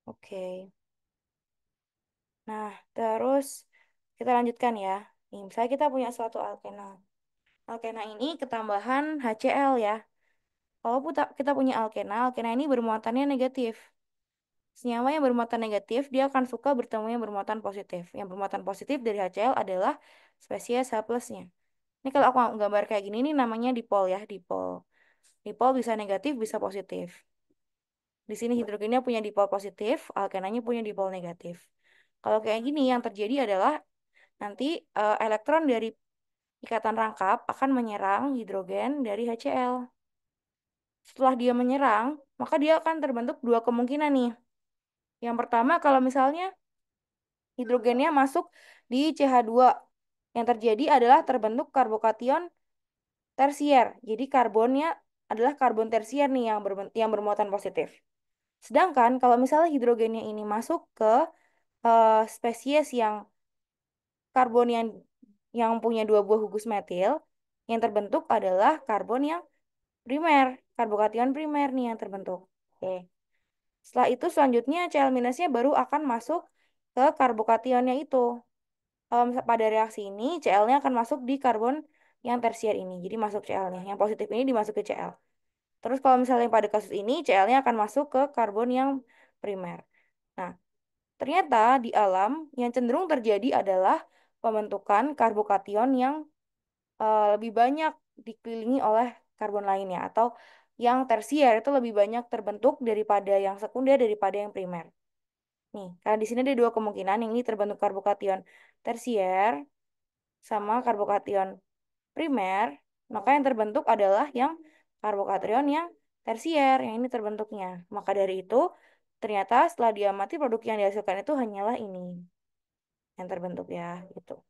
Oke. Nah, terus kita lanjutkan ya. Nih, misalnya kita punya suatu alkena. Alkena ini ketambahan HCl ya. Kalau kita punya alkena, alkena ini bermuatannya negatif. Senyawa yang bermuatan negatif, dia akan suka bertemu yang bermuatan positif. Yang bermuatan positif dari HCl adalah spesies H plusnya. Ini kalau aku gambar kayak gini, ini namanya dipol ya, dipol. Dipol bisa negatif, bisa positif. Di sini hidrogennya punya dipol positif, alkenanya punya dipol negatif. Kalau kayak gini, yang terjadi adalah nanti elektron dari ikatan rangkap akan menyerang hidrogen dari HCl. Setelah dia menyerang, maka dia akan terbentuk dua kemungkinan nih. Yang pertama, kalau misalnya hidrogennya masuk di CH2, yang terjadi adalah terbentuk karbokation tersier. Jadi karbonnya adalah karbon tersier nih yang bermuatan positif. Sedangkan kalau misalnya hidrogennya ini masuk ke spesies yang karbon yang punya dua buah gugus metil, yang terbentuk adalah karbon yang primer, karbokation primer nih yang terbentuk. Oke. Setelah itu selanjutnya Cl minusnya baru akan masuk ke karbokationnya itu. Pada reaksi ini Cl-nya akan masuk di karbon yang tersier ini. Jadi masuk Cl-nya. Yang positif ini dimasuk ke Cl. Terus kalau misalnya pada kasus ini Cl-nya akan masuk ke karbon yang primer. Nah, ternyata di alam yang cenderung terjadi adalah pembentukan karbokation yang lebih banyak dikelilingi oleh karbon lainnya atau yang tersier itu lebih banyak terbentuk daripada yang sekunder daripada yang primer. Nih, karena di sini ada dua kemungkinan, yang ini terbentuk karbokation tersier sama karbokation primer, maka yang terbentuk adalah yang karbokation yang tersier, yang ini terbentuknya. Maka dari itu, ternyata setelah diamati produk yang dihasilkan itu hanyalah ini yang terbentuk ya, gitu.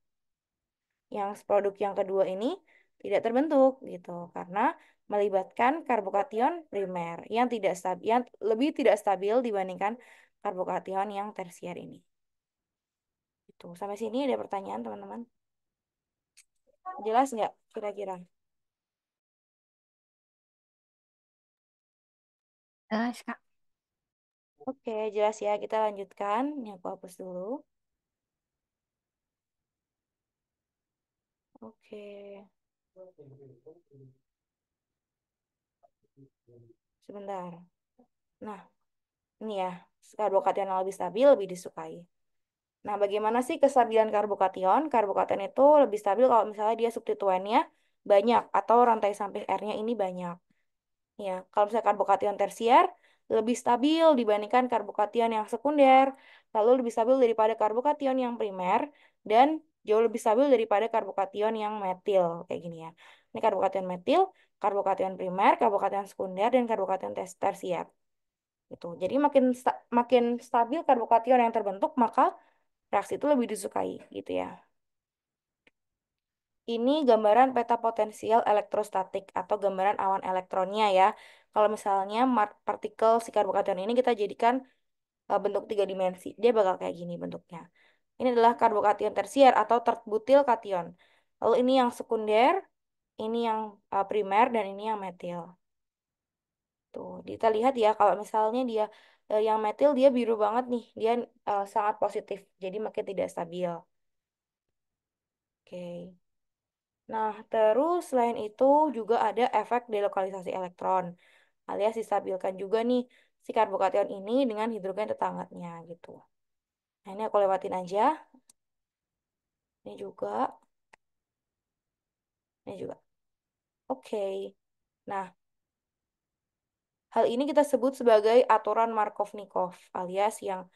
Yang produk yang kedua ini tidak terbentuk gitu karena melibatkan karbokation primer yang tidak stabil, yang lebih tidak stabil dibandingkan karbokation yang tersier ini. Itu sampai sini ada pertanyaan teman-teman? Jelas nggak kira-kira? Jelas, Kak. Oke, jelas ya. Kita lanjutkan. Ini aku hapus dulu. Oke, sebentar. Nah, ini ya, karbokation yang lebih stabil lebih disukai. Nah, bagaimana sih kestabilan karbokation? Karbokation itu lebih stabil kalau misalnya dia substituennya banyak atau rantai samping R-nya ini banyak. Ya, kalau misalnya karbokation tersier lebih stabil dibandingkan karbokation yang sekunder, lalu lebih stabil daripada karbokation yang primer dan jauh lebih stabil daripada karbokation yang metil kayak gini ya. Ini karbokation metil, karbokation primer, karbokation sekunder dan karbokation tersier. Gitu. Jadi makin stabil karbokation yang terbentuk, maka reaksi itu lebih disukai gitu ya. Ini gambaran peta potensial elektrostatik atau gambaran awan elektronnya ya. Kalau misalnya partikel si karbokation ini kita jadikan bentuk tiga dimensi, dia bakal kayak gini bentuknya. Ini adalah karbokation tersier atau terbutil kation. Lalu ini yang sekunder, ini yang primer, dan ini yang metil. Tuh, kita lihat ya kalau misalnya dia yang metil dia biru banget nih, dia sangat positif, jadi makin tidak stabil. Oke. Nah, terus selain itu juga ada efek delokalisasi elektron, alias distabilkan juga nih si karbokation ini dengan hidrogen tetangganya gitu. Nah, ini aku lewatin aja. Ini juga, ini juga. Oke. Nah, hal ini kita sebut sebagai aturan Markov-Nikov, alias yang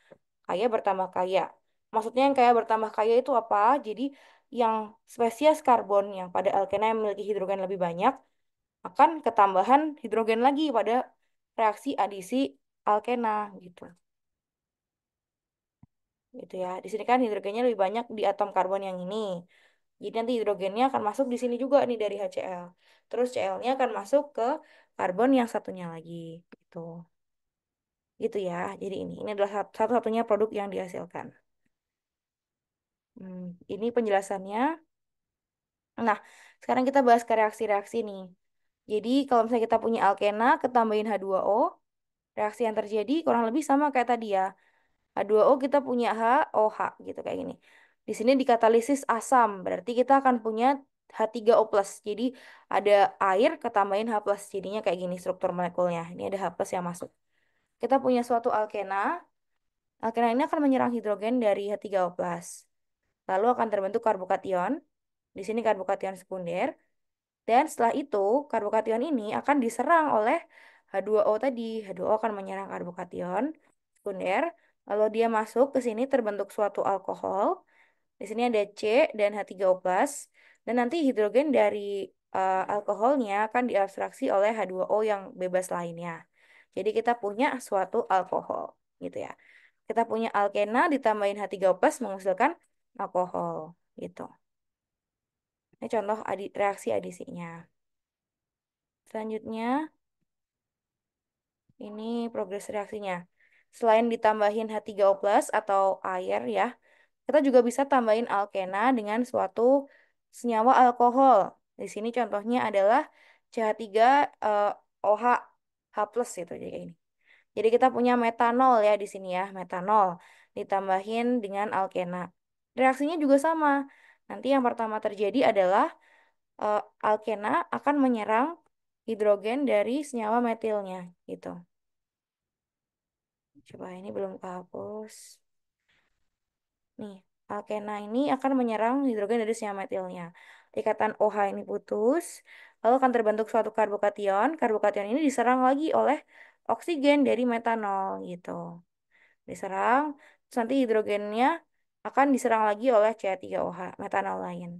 kaya bertambah kaya. Maksudnya yang kaya bertambah kaya itu apa? Jadi yang spesies karbon yang pada alkena yang memiliki hidrogen lebih banyak akan ketambahan hidrogen lagi pada reaksi adisi alkena gitu. Gitu ya. Di sini kan hidrogennya lebih banyak di atom karbon yang ini. Jadi nanti hidrogennya akan masuk di sini juga nih dari HCl. Terus Cl-nya akan masuk ke karbon yang satunya lagi gitu. Gitu ya. Jadi ini adalah satu-satunya produk yang dihasilkan. Ini penjelasannya. Nah, sekarang kita bahas ke reaksi-reaksi nih. Jadi kalau misalnya kita punya alkena ketambahin H2O, reaksi yang terjadi kurang lebih sama kayak tadi ya. H2O kita punya HOH gitu kayak gini. Di sini dikatalisis asam, berarti kita akan punya H3O+. Jadi ada air ketambahin H+, jadinya kayak gini struktur molekulnya. Ini ada H+ yang masuk. Kita punya suatu alkena. Alkena ini akan menyerang hidrogen dari H3O+. Lalu akan terbentuk karbokation. Di sini karbokation sekunder. Dan setelah itu, karbokation ini akan diserang oleh H2O tadi. H2O akan menyerang karbokation sekunder. Lalu dia masuk ke sini terbentuk suatu alkohol. Di sini ada C dan H3O+. Dan nanti hidrogen dari alkoholnya akan diabstraksi oleh H2O yang bebas lainnya. Jadi kita punya suatu alkohol, gitu ya. Kita punya alkena ditambahin H3O+ menghasilkan alkohol, gitu. Ini contoh reaksi adisinya. Selanjutnya, ini progres reaksinya. Selain ditambahin H3O+ atau air ya, kita juga bisa tambahin alkena dengan suatu senyawa alkohol. Di sini contohnya adalah CH3 eh, OH H+ itu jadi kayak ini. Jadi kita punya metanol ya di sini ya, metanol ditambahin dengan alkena. Reaksinya juga sama. Nanti yang pertama terjadi adalah alkena akan menyerang hidrogen dari senyawa metilnya gitu. Coba ini belum kehapus. Nih, alkena ini akan menyerang hidrogen dari senyawa metilnya. Ikatan OH ini putus, lalu akan terbentuk suatu karbokation. Karbokation ini diserang lagi oleh oksigen dari metanol gitu. Diserang, terus nanti hidrogennya akan diserang lagi oleh CH3OH, metanol lain.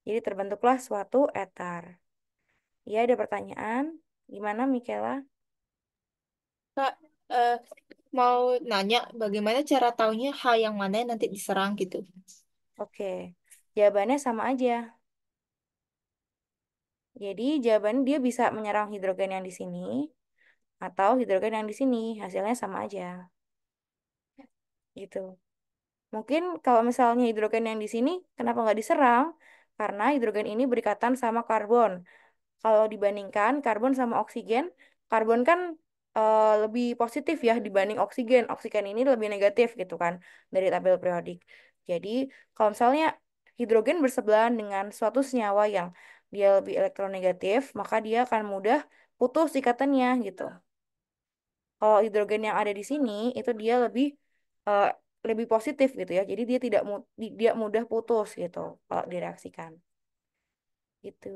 Jadi terbentuklah suatu etar. Ya, ada pertanyaan? Gimana, Mikela? Kak, eh, mau nanya bagaimana cara taunya hal yang mana yang nanti diserang gitu. Oke, jawabannya sama aja. Jadi jawaban dia bisa menyerang hidrogen yang di sini atau hidrogen yang di sini. Hasilnya sama aja. Gitu. Mungkin kalau misalnya hidrogen yang di sini, kenapa nggak diserang? Karena hidrogen ini berikatan sama karbon. Kalau dibandingkan karbon sama oksigen, karbon kan lebih positif ya dibanding oksigen. Oksigen ini lebih negatif gitu kan dari tabel periodik. Jadi kalau misalnya hidrogen bersebelahan dengan suatu senyawa yang dia lebih elektronegatif, maka dia akan mudah putus ikatannya gitu. Kalau hidrogen yang ada di sini itu dia eh, lebih positif gitu ya. Jadi dia dia mudah putus gitu kalau direaksikan. Gitu.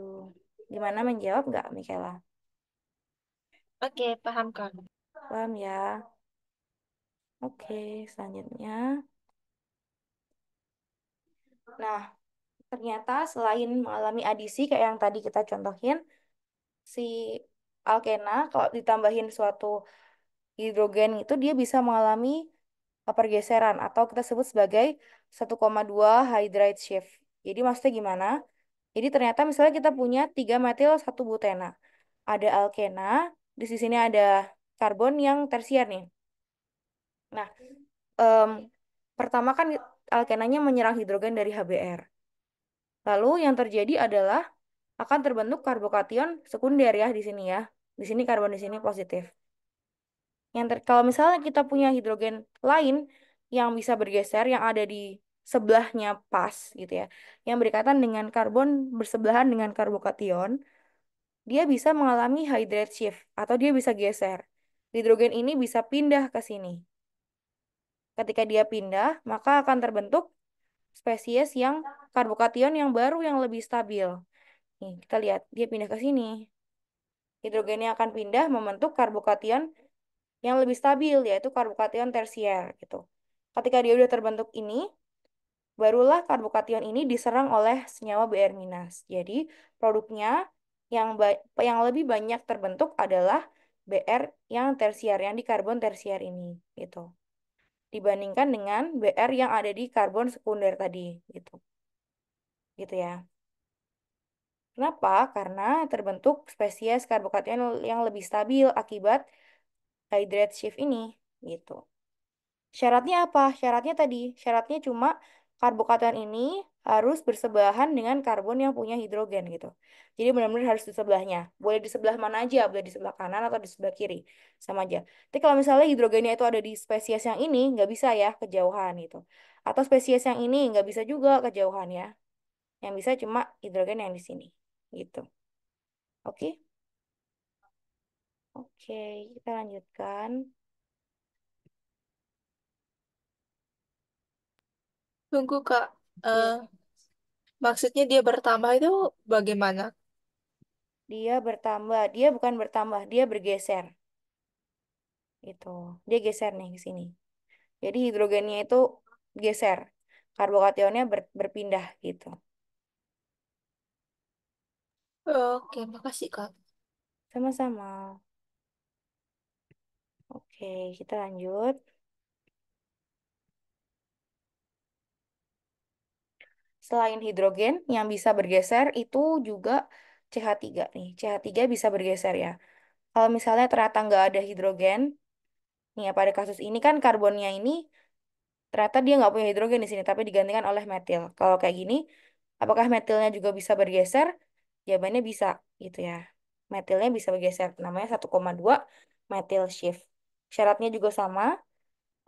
Gimana menjawab nggak, Michaela? Oke, paham Kak. Paham ya? Oke, selanjutnya. Nah, ternyata selain mengalami adisi kayak yang tadi kita contohin, si alkena kalau ditambahin suatu hidrogen itu dia bisa mengalami pergeseran atau kita sebut sebagai 1,2 hydride shift. Jadi maksudnya gimana? Jadi ternyata misalnya kita punya 3 metil 1 butena. Ada alkena, di sini ada karbon yang tersier nih. Nah, em, pertama kan alkenanya menyerang hidrogen dari HBr. Lalu yang terjadi adalah akan terbentuk karbokation sekunder ya di sini ya. Di sini karbon di sini positif. Kalau misalnya kita punya hidrogen lain yang bisa bergeser yang ada di sebelahnya pas gitu ya, yang berikatan dengan karbon bersebelahan dengan karbokation, dia bisa mengalami hydrate shift atau dia bisa geser. Hidrogen ini bisa pindah ke sini. Ketika dia pindah, maka akan terbentuk spesies yang karbokation yang baru yang lebih stabil. Nih, kita lihat dia pindah ke sini. Hidrogennya akan pindah membentuk karbokation yang lebih stabil yaitu karbokation tersier gitu. Ketika dia udah terbentuk ini, barulah karbokation ini diserang oleh senyawa Br-. Jadi, produknya yang lebih banyak terbentuk adalah Br yang tersier, yang di karbon tersier ini gitu. Dibandingkan dengan Br yang ada di karbon sekunder tadi gitu. Gitu ya. Kenapa? Karena terbentuk spesies karbokation yang lebih stabil akibat hydrate shift ini gitu. Syaratnya apa? Syaratnya tadi, syaratnya cuma karbokation ini harus bersebelahan dengan karbon yang punya hidrogen gitu. Jadi benar-benar harus di sebelahnya. Boleh di sebelah mana aja, boleh di sebelah kanan atau di sebelah kiri, sama aja. Tapi kalau misalnya hidrogennya itu ada di spesies yang ini, nggak bisa ya kejauhan gitu. Atau spesies yang ini nggak bisa juga kejauhan ya. Yang bisa cuma hidrogen yang di sini, gitu. Oke, oke, kita lanjutkan. Tunggu Kak, Ya, Eh, maksudnya dia bertambah itu bagaimana? dia bertambah, dia bukan bertambah, dia bergeser, gitu. Dia geser nih ke sini. Jadi hidrogennya itu geser, karbokationnya berpindah gitu. Oke, makasih Kak. Sama-sama. Oke, kita lanjut. Selain hidrogen yang bisa bergeser itu juga CH3 nih. CH3 bisa bergeser ya. Kalau misalnya ternyata nggak ada hidrogen, nih ya pada kasus ini kan karbonnya ini ternyata dia nggak punya hidrogen di sini, tapi digantikan oleh metil. Kalau kayak gini, apakah metilnya juga bisa bergeser? Jawabannya bisa, gitu ya. Metilnya bisa bergeser, namanya 1,2 metil shift. Syaratnya juga sama.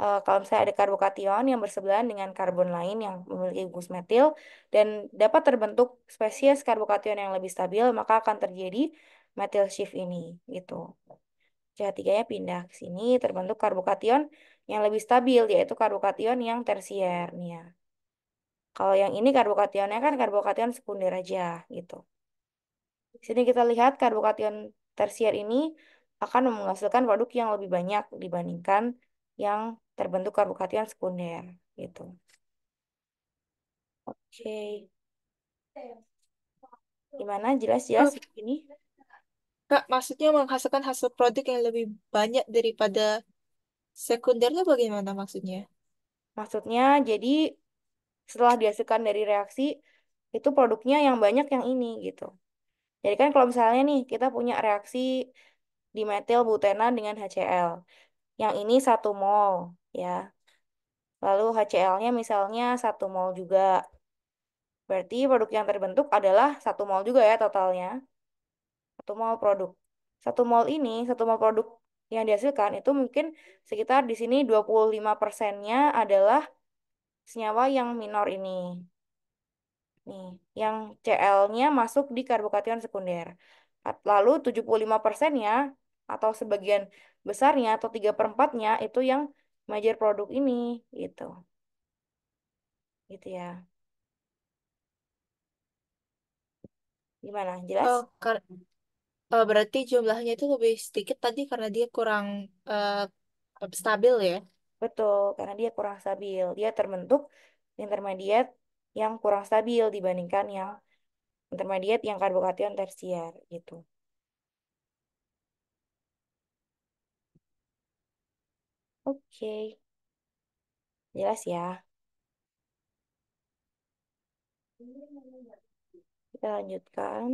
Kalau misalnya ada karbokation yang bersebelahan dengan karbon lain yang memiliki gugus metil dan dapat terbentuk spesies karbokation yang lebih stabil, maka akan terjadi metil shift ini, gitu. CH3-nya pindah ke sini, terbentuk karbokation yang lebih stabil, yaitu karbokation yang tersier nih ya. Kalau yang ini karbokationnya kan karbokation sekunder aja gitu. Di sini kita lihat karbokation tersier ini akan menghasilkan produk yang lebih banyak dibandingkan yang terbentuk karbokation sekunder gitu. Oke, gimana? Jelas-jelas Eh, ini? Kak, maksudnya menghasilkan hasil produk yang lebih banyak daripada sekundernya bagaimana maksudnya? Maksudnya jadi setelah dihasilkan dari reaksi itu produknya yang banyak yang ini gitu. Jadi kan kalau misalnya nih kita punya reaksi dimetil butena dengan HCl. Yang ini 1 mol ya. Lalu HCl-nya misalnya 1 mol juga. Berarti produk yang terbentuk adalah 1 mol juga ya totalnya. 1 mol produk. 1 mol produk yang dihasilkan itu mungkin sekitar di sini 25%-nya adalah senyawa yang minor ini. Nih, yang Cl-nya masuk di karbokation sekunder. Lalu 75%-nya atau sebagian besarnya atau 3/4-nya itu yang major produk ini gitu. Gitu ya. Gimana? Oh, Jelas? berarti jumlahnya itu lebih sedikit tadi karena dia kurang stabil ya. Betul, karena dia kurang stabil. Dia terbentuk intermediate yang kurang stabil dibandingkan yang intermediate yang karbokation tersier gitu. Oke, jelas ya. Kita lanjutkan.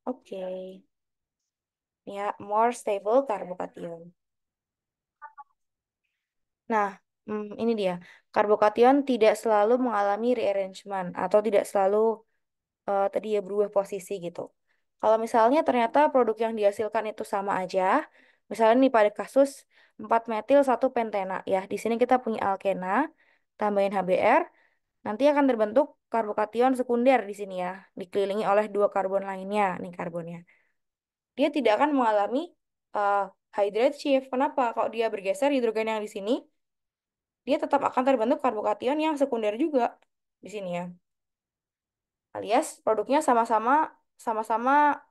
Oke. Ya, more stable karbokation. Nah, ini dia. Karbokation tidak selalu mengalami rearrangement atau tidak selalu tadi ya berubah posisi gitu. Kalau misalnya ternyata produk yang dihasilkan itu sama aja, misalnya nih pada kasus 4 metil 1 pentena ya, di sini kita punya alkena, tambahin HBr, nanti akan terbentuk karbokation sekunder di sini ya, dikelilingi oleh 2 karbon lainnya, nih karbonnya. Dia tidak akan mengalami uh, hydrate shift. Kenapa? Kalau dia bergeser hidrogen yang di sini, dia tetap akan terbentuk karbokation yang sekunder juga di sini ya. Alias produknya sama-sama sama-sama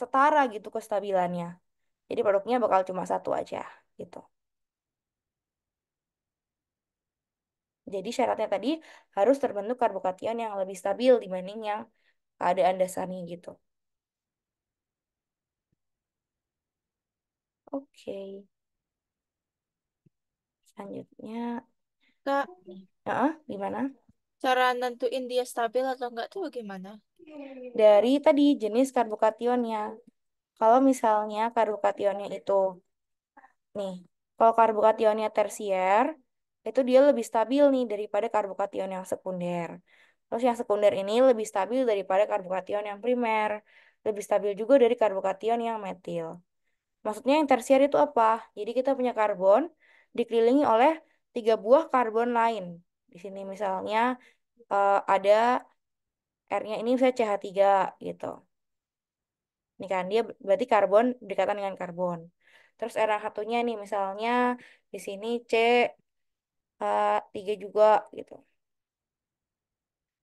setara gitu kestabilannya. Jadi produknya bakal cuma satu aja gitu. Jadi syaratnya tadi harus terbentuk karbokation yang lebih stabil dibanding yang keadaan dasarnya gitu. Oke, selanjutnya Kak, gimana? cara nentuin dia stabil atau enggak tuh bagaimana? Dari tadi jenis karbokationnya. Kalau misalnya karbokationnya itu nih, kalau karbokationnya tersier itu dia lebih stabil nih daripada karbokation yang sekunder. Terus yang sekunder ini lebih stabil daripada karbokation yang primer. Lebih stabil juga dari karbokation yang metil. Maksudnya yang tersier itu apa? Jadi kita punya karbon dikelilingi oleh 3 buah karbon lain. Di sini misalnya ada R-nya ini misalnya CH3 gitu. Ini kan dia berarti karbon berdekatan dengan karbon. Terus R yang satunya nih misalnya di sini C3 juga gitu.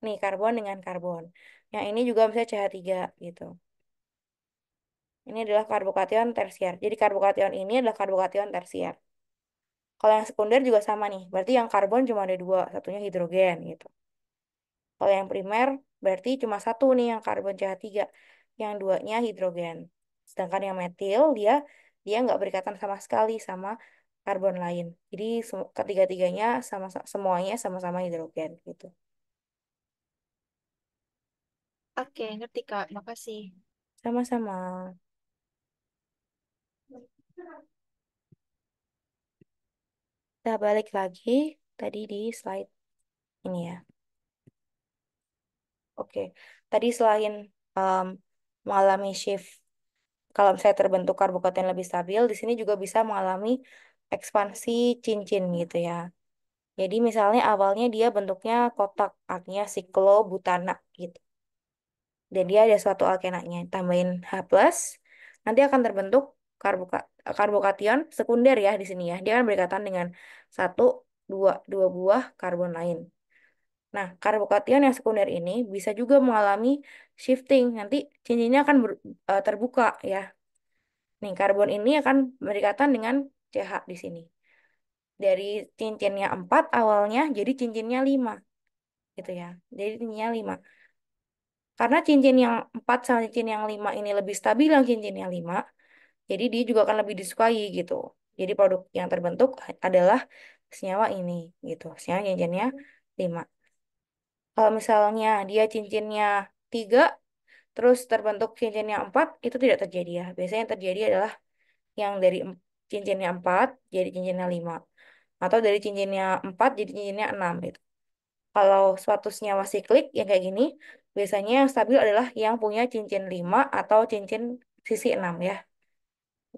Nih karbon dengan karbon. Yang ini juga misalnya CH3 gitu. Ini adalah karbokation tersier. Jadi karbokation ini adalah karbokation tersier. Kalau yang sekunder juga sama nih. Berarti yang karbon cuma ada dua, satunya hidrogen gitu. Kalau yang primer berarti cuma satu nih yang karbon CH3, yang duanya hidrogen. Sedangkan yang metil dia dia nggak berikatan sama sekali sama karbon lain. Jadi ketiga-tiganya sama semuanya sama-sama hidrogen gitu. Oke, ngerti Kak. Makasih. Sama-sama. Kita balik lagi tadi di slide ini ya. Oke. Tadi selain em, mengalami shift kalau misalnya terbentuk karbohidrat yang lebih stabil, di sini juga bisa mengalami ekspansi cincin gitu ya. Jadi misalnya awalnya dia bentuknya kotak, artinya siklobutana gitu. Dan dia ada suatu alkenanya, tambahin H+, nanti akan terbentuk karboka karbokation sekunder ya di sini ya. Dia akan berkaitan dengan satu, dua buah karbon lain. Nah, karbokation yang sekunder ini bisa juga mengalami shifting. Nanti cincinnya akan terbuka ya. Nih, karbon ini akan berdekatan dengan CH di sini. Dari cincinnya 4 awalnya jadi cincinnya 5 gitu ya. Jadi cincinnya 5. Karena cincin yang 4 sama cincin yang 5 ini lebih stabil yang cincin yang 5, jadi dia juga akan lebih disukai gitu. Jadi produk yang terbentuk adalah senyawa ini gitu. Senyawa cincinnya 5. Kalau misalnya dia cincinnya 3 terus terbentuk cincinnya 4 itu tidak terjadi ya. Biasanya yang terjadi adalah yang dari cincinnya 4 jadi cincinnya 5 atau dari cincinnya 4 jadi cincinnya 6 gitu. Kalau suatu senyawa siklik yang kayak gini, biasanya yang stabil adalah yang punya cincin 5 atau cincin sisi 6 ya.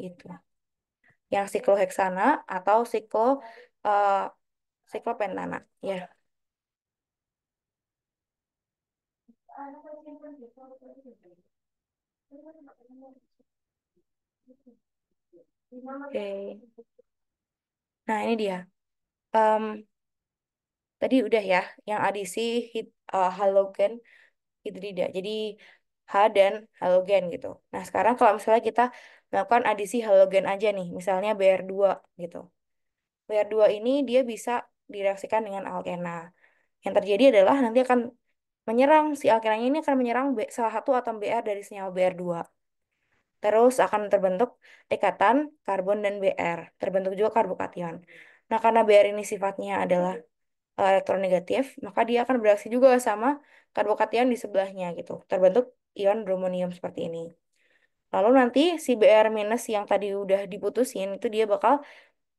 Gitu. Yang sikloheksana atau uh, siklopentana ya. Oke. Nah, ini dia. Em, tadi udah ya yang adisi halogen hidrida. Jadi H dan halogen gitu. Nah, sekarang kalau misalnya kita melakukan adisi halogen aja nih, misalnya Br2 gitu. Br2 ini dia bisa direaksikan dengan alkena. Yang terjadi adalah nanti akan menyerang si alkenanya ini akan menyerang salah satu atom Br dari senyawa Br2. Terus akan terbentuk ikatan karbon dan Br. Terbentuk juga karbokation. Nah, karena Br ini sifatnya adalah elektronegatif, maka dia akan bereaksi juga sama karbokation di sebelahnya gitu. Terbentuk ion bromonium seperti ini. Lalu nanti si Br minus yang tadi udah diputusin itu dia bakal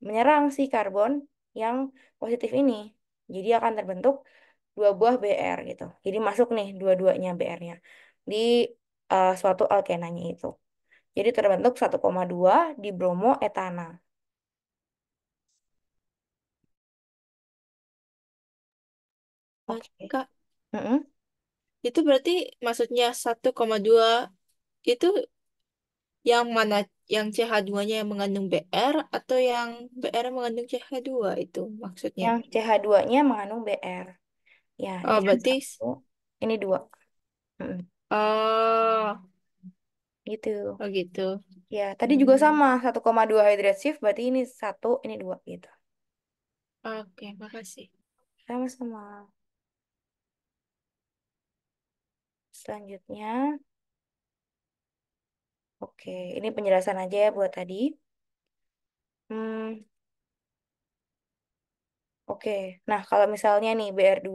menyerang si karbon yang positif ini. Jadi akan terbentuk 2 buah Br gitu. Jadi masuk nih dua-duanya Br-nya di suatu alkenanya itu. Jadi terbentuk 1,2 di bromoetana. Oke. Kak, Mm-mm. itu berarti maksudnya 1,2 itu yang mana? Yang CH2-nya yang mengandung Br atau yang Br mengandung CH2 itu maksudnya? Yang CH2-nya mengandung Br. Ya, ini Oh, kan berarti 1, ini 2. Mm-mm. oh, Gitu. oh gitu. Ya, tadi juga Hmm. sama 1,2 hydrate shift berarti ini 1, ini 2 gitu. Oke, makasih. Sama-sama. Selanjutnya, oke, ini penjelasan aja ya buat tadi. Hmm, oke. Nah, kalau misalnya nih Br2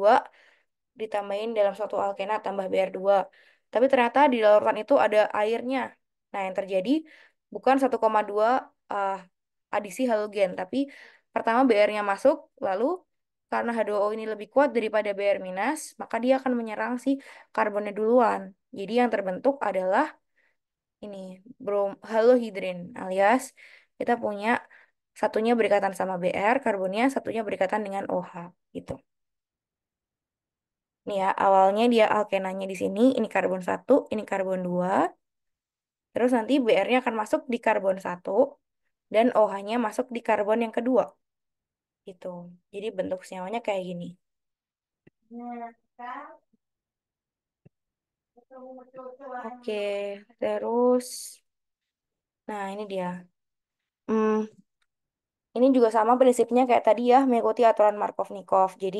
ditambahin dalam suatu alkena tambah Br2. Tapi ternyata di larutan itu ada airnya. Nah, yang terjadi bukan 1,2 uh, adisi halogen, tapi Pertama BR-nya masuk, lalu karena H2O ini lebih kuat daripada BR minus, maka dia akan menyerang si karbonnya duluan. Jadi yang terbentuk adalah ini halohidrin alias kita punya satunya berikatan sama Br, karbonnya satunya berikatan dengan OH gitu. Nih ya, awalnya dia alkenanya di sini, ini karbon satu, ini karbon dua, terus nanti Br-nya akan masuk di karbon satu dan OH-nya masuk di karbon yang kedua gitu. Jadi bentuk senyawanya kayak gini. Oke, terus nah ini dia. Hmm, ini juga sama prinsipnya kayak tadi ya, mengikuti aturan Markov-Nikov. Jadi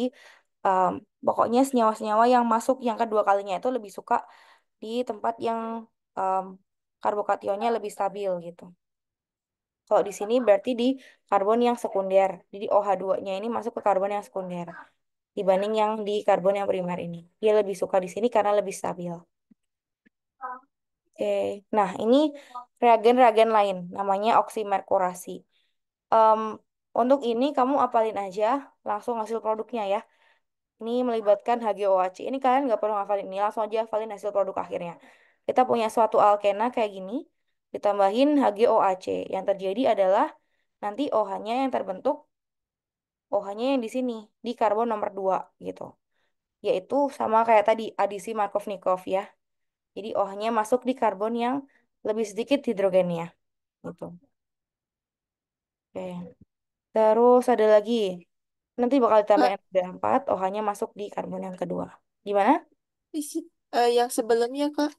em, pokoknya senyawa-senyawa yang masuk yang kedua kalinya itu lebih suka di tempat yang em, karbokationnya lebih stabil gitu. Kalau di sini berarti di karbon yang sekunder. Jadi OH2-nya ini masuk ke karbon yang sekunder dibanding yang di karbon yang primer ini. Dia lebih suka di sini karena lebih stabil. Oke. Nah, ini reagen-reagen lain namanya oksimerkurasi. Em, untuk ini kamu apalin aja langsung hasil produknya ya. Ini melibatkan HgOAc. Ini kalian nggak perlu ngafalin ini, langsung aja hafalin hasil produk akhirnya. Kita punya suatu alkena kayak gini, ditambahin HgOAc. Yang terjadi adalah nanti OH-nya yang terbentuk, OH-nya yang di sini, di karbon nomor 2 gitu. Yaitu sama kayak tadi, adisi Markov-Nikov ya. Jadi OH-nya masuk di karbon yang lebih sedikit hidrogennya gitu. Oke. Terus ada lagi. Nanti bakal ditambah Kak, NH4, OH-nya masuk di karbon yang kedua. Gimana? yang sebelumnya Kak,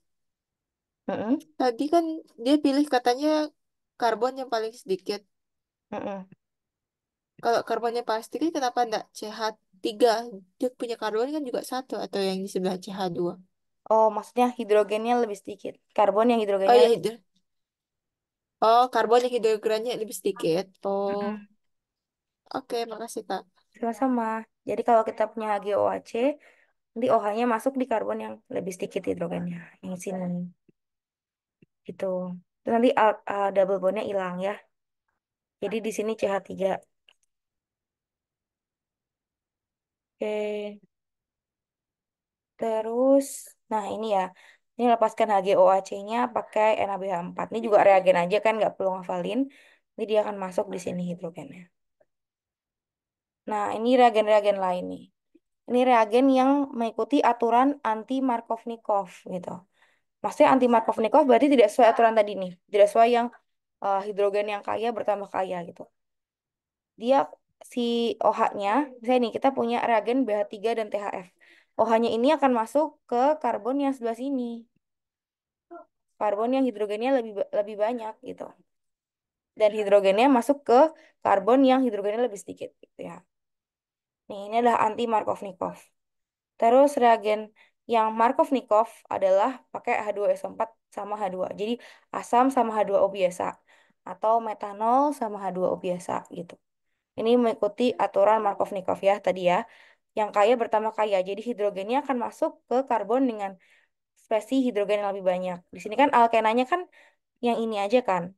Mm-mm, tadi kan dia pilih katanya karbon yang paling sedikit. mm-mm. Kalau karbonnya paling sedikit kenapa enggak CH3? Dia punya karbon kan juga satu atau yang di sebelah CH2. Oh, maksudnya hidrogennya lebih sedikit. Karbon yang Oh hidrogennya ya, lebih... oh, karbon yang hidrogramnya lebih sedikit. Oh, Mm-mm. oke, makasih Kak. Sama-sama. Jadi kalau kita punya HgOAc, nanti OH-nya masuk di karbon yang lebih sedikit hidrogennya. Yang sini. Gitu. Terus nanti double bondnya hilang ya. Jadi di sini CH3. Oke. Terus, nah ini ya. Ini lepaskan HgOAc-nya pakai NaBH4. Ini juga reagen aja kan, nggak perlu ngafalin. Ini dia akan masuk di sini hidrogennya. Nah, ini reagen-reagen lain nih. Ini reagen yang mengikuti aturan anti-Markovnikov gitu. Maksudnya anti-Markovnikov berarti tidak sesuai aturan tadi nih. Tidak sesuai yang hidrogen yang kaya bertambah kaya gitu. Dia si OH-nya, misalnya nih kita punya reagen BH3 dan THF. OH-nya ini akan masuk ke karbon yang sebelah sini. Karbon yang hidrogennya lebih banyak gitu. Dan hidrogennya masuk ke karbon yang hidrogennya lebih sedikit gitu ya. Nih, ini adalah anti-Markovnikov. Terus reagen yang Markovnikov adalah pakai H2SO4 sama H2. Jadi asam sama H2O biasa atau metanol sama H2O biasa gitu. Ini mengikuti aturan Markovnikov ya tadi ya. Yang kaya bertambah kaya. Jadi hidrogennya akan masuk ke karbon dengan spesies hidrogen yang lebih banyak. Di sini kan alkenanya kan yang ini aja kan.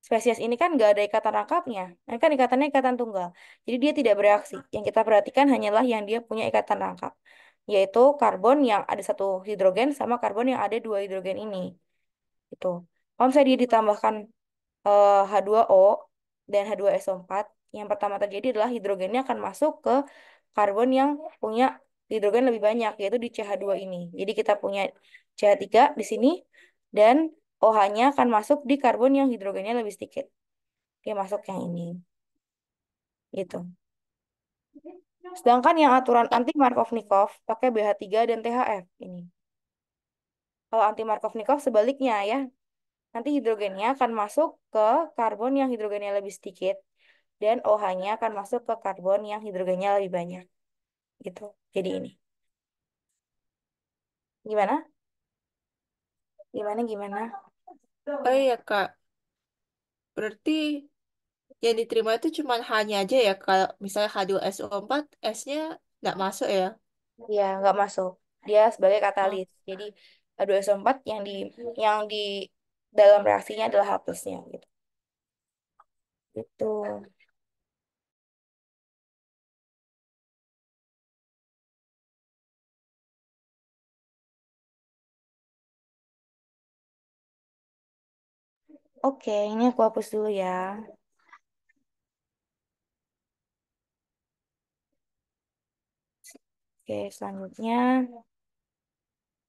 Spesies ini kan nggak ada ikatan rangkapnya. Ini kan ikatannya ikatan tunggal. Jadi dia tidak bereaksi. Yang kita perhatikan hanyalah yang dia punya ikatan rangkap. Yaitu karbon yang ada satu hidrogen sama karbon yang ada dua hidrogen ini. Itu. Kalau misalnya dia ditambahkan H2O dan H2SO4, yang pertama terjadi adalah hidrogennya akan masuk ke karbon yang punya hidrogen lebih banyak, yaitu di CH2 ini. Jadi kita punya CH3 di sini, dan OH-nya akan masuk di karbon yang hidrogennya lebih sedikit. Dia masuk yang ini. Gitu. Sedangkan yang aturan Kak, anti Markovnikov pakai BH3 dan THF ini. Kalau anti Markovnikov sebaliknya ya, nanti hidrogennya akan masuk ke karbon yang hidrogennya lebih sedikit dan OH-nya akan masuk ke karbon yang hidrogennya lebih banyak. Gitu. Jadi ini. Gimana? Gimana? oh iya Kak, berarti yang diterima itu cuma hanya aja ya kalau misalnya H2SO4 S-nya nggak masuk ya. Ya, nggak masuk. Dia sebagai Oh, katalis. Jadi H2SO4 yang di dalam reaksinya adalah H+-nya gitu. Itu. Oke, ini aku hapus dulu ya. Oke, selanjutnya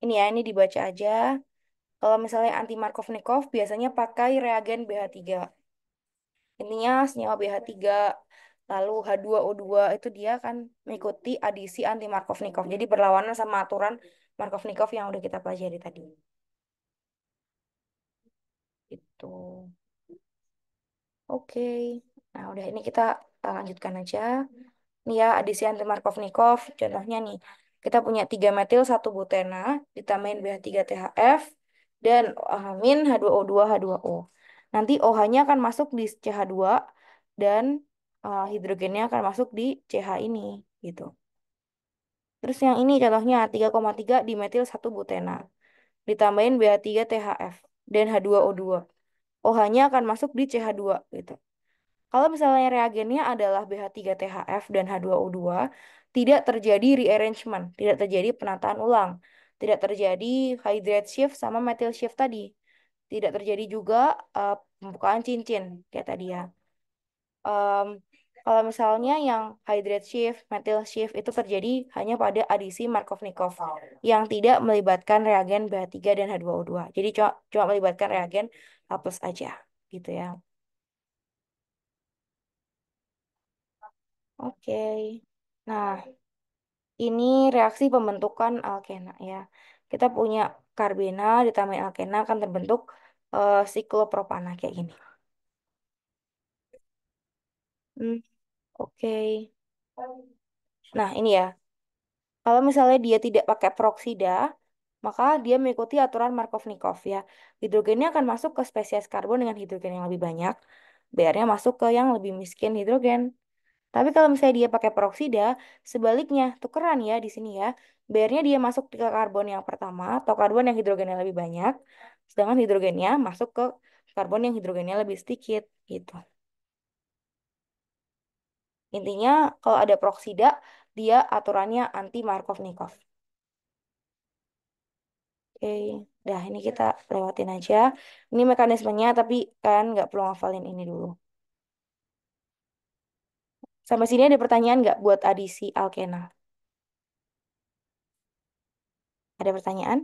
ini ya, ini dibaca aja. Kalau misalnya anti Markovnikov biasanya pakai reagen BH3. Intinya senyawa BH3 lalu H2O2 itu dia akan mengikuti adisi anti Markovnikov. Jadi berlawanan sama aturan Markovnikov yang udah kita pelajari tadi. Itu. Oke. Nah, udah ini kita lanjutkan aja. Nih ya, adisi anti Markovnikov. Contohnya nih, kita punya 3 metil 1 butena ditambahin BH3 THF dan amin H2O2 H2O. Nanti OH-nya akan masuk di CH2 dan hidrogennya akan masuk di CH ini gitu. Terus yang ini contohnya 3,3 dimetil 1 butena ditambahin BH3 THF dan H2O2. OH-nya akan masuk di CH2 gitu. Kalau misalnya reagennya adalah BH3THF dan H2O2, tidak terjadi rearrangement, tidak terjadi penataan ulang, tidak terjadi hydrate shift sama methyl shift tadi. Tidak terjadi juga pembukaan cincin kayak tadi ya. Em, Kalau misalnya yang hydrate shift, methyl shift itu terjadi hanya pada adisi Markovnikov yang tidak melibatkan reagen BH3 dan H2O2. Jadi cuma melibatkan reagen H plus aja gitu ya. Oke. Nah, ini reaksi pembentukan alkena ya. Kita punya karbena ditambah alkena akan terbentuk siklopropana kayak gini. Hmm, oke. Nah, ini ya. Kalau misalnya dia tidak pakai peroksida, maka dia mengikuti aturan Markovnikov ya. Hidrogennya akan masuk ke spesies karbon dengan hidrogen yang lebih banyak. BR-nya masuk ke yang lebih miskin hidrogen. Tapi kalau misalnya dia pakai peroksida, sebaliknya, tukeran ya di sini ya. BR-nya dia masuk ke karbon yang pertama atau karbon yang hidrogennya lebih banyak, sedangkan hidrogennya masuk ke karbon yang hidrogennya lebih sedikit gitu. Intinya kalau ada peroksida, dia aturannya anti Markovnikov. Oke, dah ini kita lewatin aja. Ini mekanismenya, tapi kan nggak perlu ngafalin ini dulu. Sampai sini ada pertanyaan nggak buat adisi alkena? Ada pertanyaan?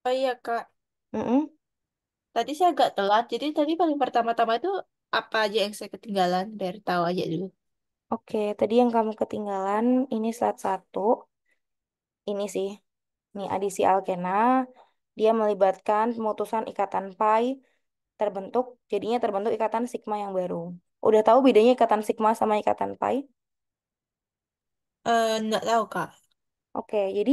Oh iya Kak, Mm-mm. tadi saya agak telat, jadi tadi paling pertama-tama itu apa aja yang saya ketinggalan biar tahu aja dulu. Oke, tadi yang kamu ketinggalan ini slide satu. Ini sih, ini adisi alkena. Dia melibatkan pemutusan ikatan pi jadinya terbentuk ikatan sigma yang baru. Udah tahu bedanya ikatan sigma sama ikatan pi? Nggak tahu Kak. Oke, jadi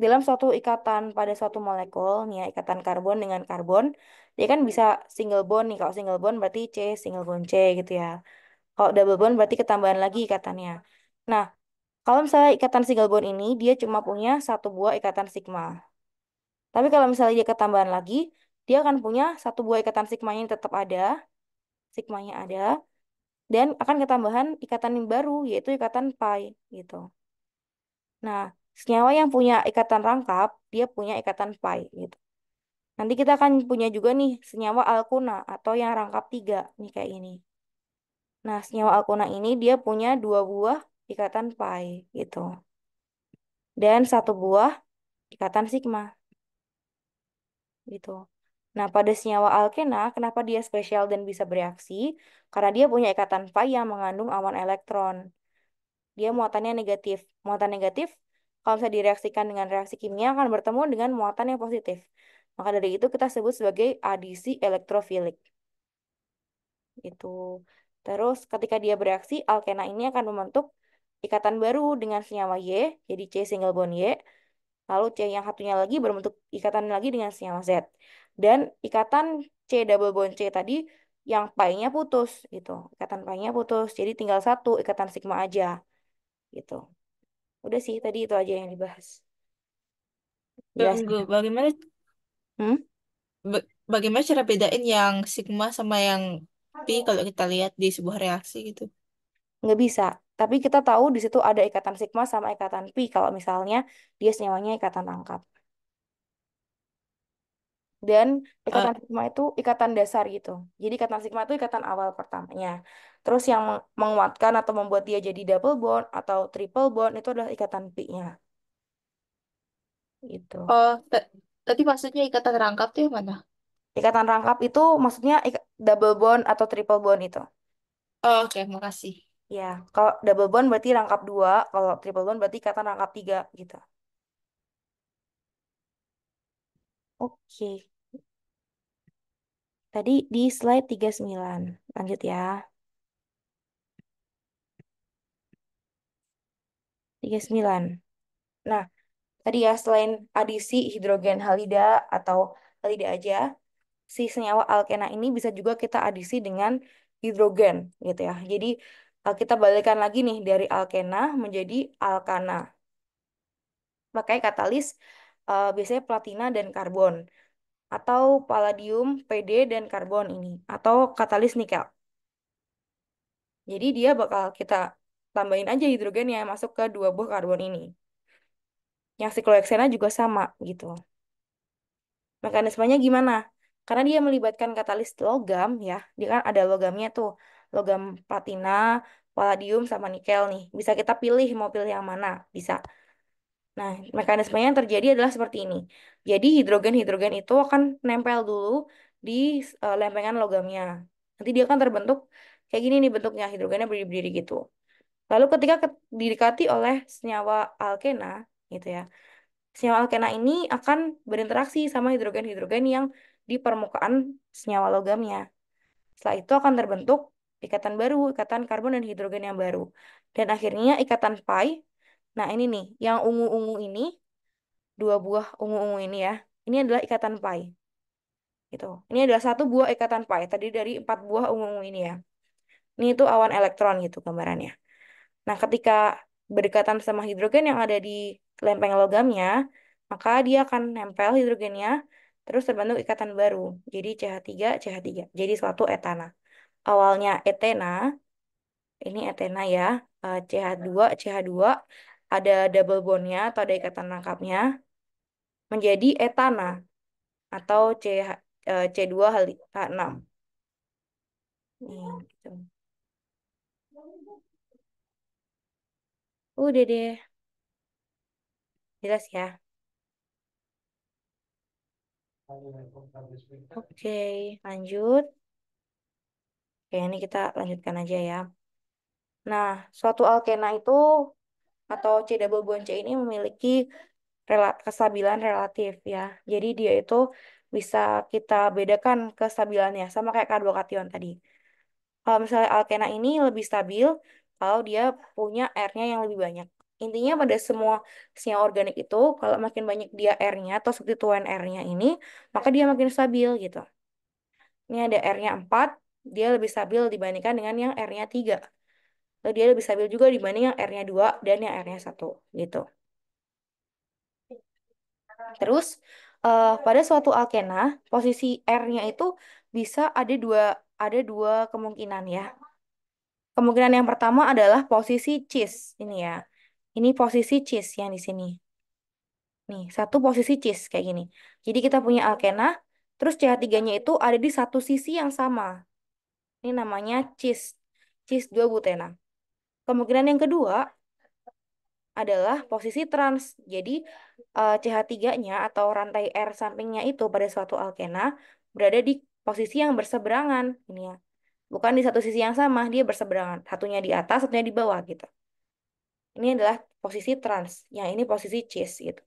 dalam suatu ikatan pada suatu molekul, nih ya, ikatan karbon dengan karbon, dia kan bisa single bond nih. Kalau single bond berarti C, single bond C gitu ya. Kalau double bond berarti ketambahan lagi ikatannya. Nah, kalau misalnya ikatan single bond ini dia cuma punya satu buah ikatan sigma. Tapi kalau misalnya dia ketambahan lagi, dia akan punya satu buah ikatan sigmanya yang tetap ada, sigmanya ada, dan akan ketambahan ikatan yang baru yaitu ikatan pi gitu. Nah, senyawa yang punya ikatan rangkap, dia punya ikatan pi gitu. Nanti kita akan punya juga nih senyawa alkuna atau yang rangkap tiga nih kayak ini. Nah, senyawa alkuna ini dia punya dua buah ikatan pi gitu. Dan satu buah ikatan sigma gitu. Nah, pada senyawa alkena, kenapa dia spesial dan bisa bereaksi? Karena dia punya ikatan pi yang mengandung awan elektron. Dia muatannya negatif. Muatan negatif, kalau bisa direaksikan dengan reaksi kimia, akan bertemu dengan muatan yang positif. Maka dari itu kita sebut sebagai adisi elektrofilik. Itu. Terus ketika dia bereaksi, alkena ini akan membentuk ikatan baru dengan senyawa Y, jadi C single bond Y. Lalu C yang satunya lagi berbentuk ikatan lagi dengan senyawa Z. Dan ikatan C double bond C tadi yang pi-nya putus gitu. Ikatan pi-nya putus. Jadi tinggal satu ikatan sigma aja gitu. Udah sih tadi itu aja yang dibahas. Jelas. Tunggu, bagaimana Hmm? bagaimana cara bedain yang sigma sama yang pi kalau kita lihat di sebuah reaksi gitu? Nggak bisa. Tapi kita tahu di situ ada ikatan sigma sama ikatan pi kalau misalnya dia senyawanya ikatan rangkap. Dan Eh, ikatan sigma itu ikatan dasar gitu. Jadi ikatan sigma itu ikatan awal pertamanya. Terus yang menguatkan atau membuat dia jadi double bond atau triple bond itu adalah ikatan pi-nya gitu. oh, tadi maksudnya ikatan rangkap tuh yang mana? Ikatan rangkap itu maksudnya double bond atau triple bond itu. Oh, oke, makasih. Ya, kalau double bond berarti rangkap dua, kalau triple bond berarti ikatan rangkap tiga gitu. Oke, tadi di slide 39. Lanjut ya. 39. Nah, tadi ya selain adisi hidrogen halida atau halida aja, si senyawa alkena ini bisa juga kita adisi dengan hidrogen gitu ya. Jadi kita balikan lagi nih dari alkena menjadi alkana. Pakai katalis biasanya platina dan karbon atau palladium, Pd dan karbon ini atau katalis nikel. Jadi dia bakal kita tambahin aja hidrogennya masuk ke dua buah karbon ini. Yang sikloheksana juga sama gitu. Mekanismenya gimana? Karena dia melibatkan katalis logam ya. Dia kan ada logamnya tuh. Logam platina, palladium sama nikel nih. Bisa kita pilih mau pilih yang mana? Bisa. Nah, mekanismenya yang terjadi adalah seperti ini. Jadi hidrogen-hidrogen itu akan nempel dulu di lempengan logamnya. Nanti dia akan terbentuk kayak gini nih bentuknya. Hidrogennya berdiri-berdiri gitu. Lalu ketika didekati oleh senyawa alkena gitu ya. Senyawa alkena ini akan berinteraksi sama hidrogen-hidrogen yang di permukaan senyawa logamnya. Setelah itu akan terbentuk ikatan baru, ikatan karbon dan hidrogen yang baru. Dan akhirnya ikatan pi. Nah, ini nih, yang ungu-ungu ini, dua buah ungu-ungu ini ya. Ini adalah ikatan pi. Gitu. Ini adalah satu buah ikatan pi. Tadi dari empat buah ungu-ungu ini ya. Ini itu awan elektron gitu gambarannya. Nah, ketika berdekatan sama hidrogen yang ada di lempeng logamnya, maka dia akan nempel hidrogennya, terus terbentuk ikatan baru. Jadi CH3, CH3. Jadi suatu etana. Awalnya etena, ini etena ya, CH2, CH2, ada double bondnya atau ada ikatan rangkapnya, menjadi etana atau C2 H6. Nih, gitu. Udah deh, jelas ya. Oke, lanjut. Oke, ini kita lanjutkan aja ya. Nah, suatu alkena itu atau C double bond C ini memiliki kestabilan relatif ya. Jadi dia itu bisa kita bedakan kestabilannya sama kayak karbokation tadi. Kalau misalnya alkena ini lebih stabil kalau dia punya R-nya yang lebih banyak. Intinya pada semua senyawa organik itu kalau makin banyak dia R-nya atau substituen R-nya ini, maka dia makin stabil gitu. Ini ada R-nya 4, dia lebih stabil dibandingkan dengan yang R-nya 3. Lalu dia lebih stabil juga dibanding yang R-nya 2 dan yang R-nya 1 gitu. Terus pada suatu alkena, posisi R-nya itu bisa ada dua kemungkinan ya. Kemungkinan yang pertama adalah posisi cis ini ya. Ini posisi cis yang di sini. Nih, satu posisi cis kayak gini. Jadi kita punya alkena, terus CH3-nya itu ada di satu sisi yang sama. Ini namanya cis, cis 2 butena. Kemungkinan yang kedua adalah posisi trans. Jadi CH3-nya atau rantai R sampingnya itu pada suatu alkena berada di posisi yang berseberangan ini ya. Bukan di satu sisi yang sama, dia berseberangan. Satunya di atas, satunya di bawah gitu. Ini adalah posisi trans. Yang ini posisi cis gitu.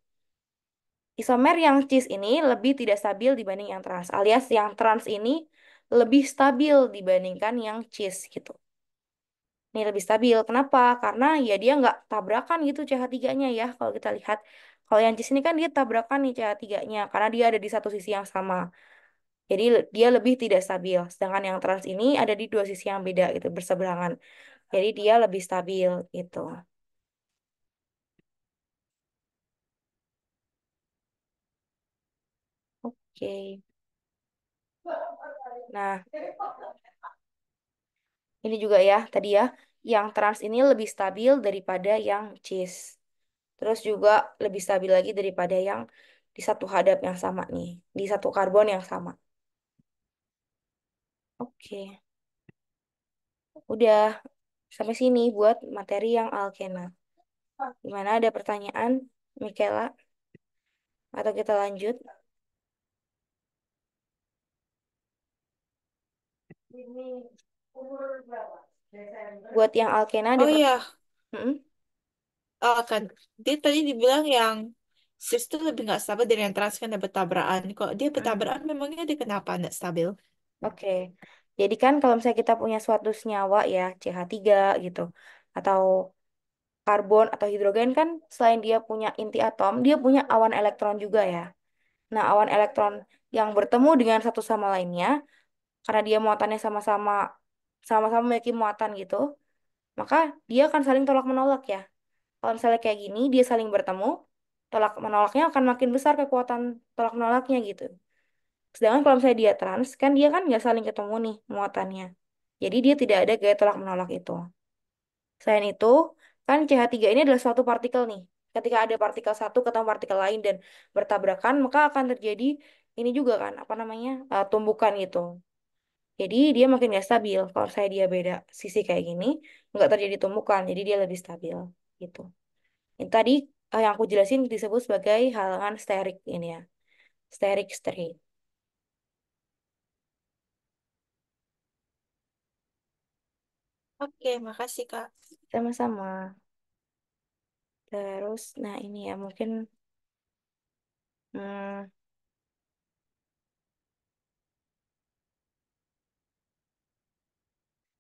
Isomer yang cis ini lebih tidak stabil dibanding yang trans. Alias yang trans ini lebih stabil dibandingkan yang cis gitu. Ini lebih stabil. Kenapa? Karena ya dia nggak tabrakan gitu CH3-nya ya. Kalau kita lihat. Kalau yang cis ini kan dia tabrakan nih CH3-nya. Karena dia ada di satu sisi yang sama. Jadi dia lebih tidak stabil. Sedangkan yang trans ini ada di dua sisi yang beda gitu. Berseberangan. Jadi dia lebih stabil gitu. Oke. Nah, ini juga ya tadi ya. Yang trans ini lebih stabil daripada yang cis. Terus juga lebih stabil lagi daripada yang di satu hadap yang sama nih, di satu karbon yang sama. Oke, udah sampai sini buat materi yang alkena. Gimana, ada pertanyaan, Michaela? Atau kita lanjut? Buat yang alkena ada Oh iya, Hmm? kan dia tadi dibilang yang cis itu lebih nggak stabil dari yang trans kan ada bertabrakan. Kalau dia Hmm. bertabrakan memangnya dia kenapa nggak stabil? Oke. Jadi kan kalau misalnya kita punya suatu senyawa ya, CH3 gitu, atau karbon atau hidrogen kan selain dia punya inti atom, dia punya awan elektron juga ya. Nah, awan elektron yang bertemu dengan satu sama lainnya, karena dia muatannya sama-sama memiliki muatan gitu, maka dia akan saling tolak menolak ya. Kalau misalnya kayak gini, dia saling bertemu, tolak menolaknya akan makin besar kekuatan tolak menolaknya gitu. Sedangkan kalau misalnya dia trans, kan dia kan nggak saling ketemu nih muatannya. Jadi dia tidak ada gaya tolak menolak itu. Selain itu, kan CH3 ini adalah suatu partikel nih. Ketika ada partikel satu ketemu partikel lain dan bertabrakan, maka akan terjadi ini juga kan, apa namanya, tumbukan gitu. Jadi dia makin gak stabil. Kalau saya dia beda sisi kayak gini, nggak terjadi tumbukan, jadi dia lebih stabil gitu. Ini tadi yang aku jelasin disebut sebagai halangan sterik ini ya, sterik straight. Oke, makasih Kak. Sama-sama. Terus, nah ini ya mungkin, hmm,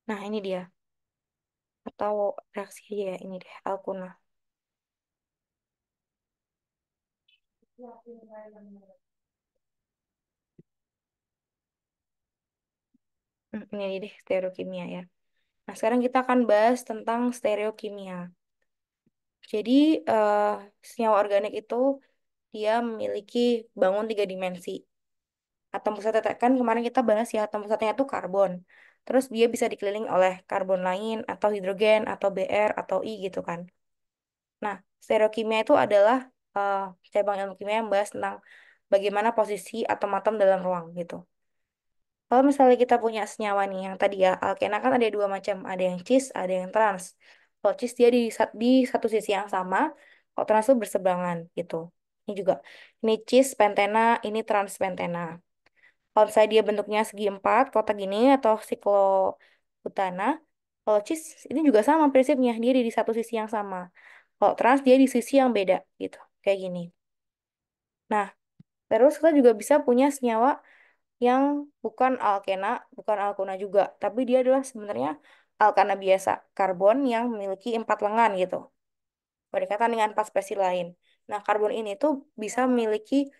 nah ini dia. Atau reaksi dia ini deh, Alkuna. Ini deh stereokimia ya. Nah sekarang kita akan bahas tentang stereokimia. Jadi eh, senyawa organik itu dia memiliki bangun tiga dimensi. Atom pusatnya kan kemarin kita bahas ya, atom pusatnya itu karbon. Terus dia bisa dikelilingi oleh karbon lain atau hidrogen atau Br atau I gitu kan. Nah, stereokimia itu adalah eh, cabang ilmu kimia yang bahas tentang bagaimana posisi atom-atom dalam ruang gitu. Kalau misalnya kita punya senyawa nih yang tadi ya, alkena kan ada dua macam, ada yang cis, ada yang trans. Kalau cis dia di satu sisi yang sama, kalau trans itu berseberangan gitu. Ini juga, ini cis pentena, ini trans pentena. Kalau misalnya dia bentuknya segi empat, kotak gini atau siklobutana, kalau cis ini juga sama prinsipnya, dia di satu sisi yang sama. Kalau trans dia di sisi yang beda gitu, kayak gini. Nah, terus kita juga bisa punya senyawa yang bukan alkena, bukan alkuna juga, tapi dia adalah sebenarnya alkana biasa, karbon yang memiliki empat lengan gitu, berdekatan dengan empat spesies lain. Nah, karbon ini tuh bisa memiliki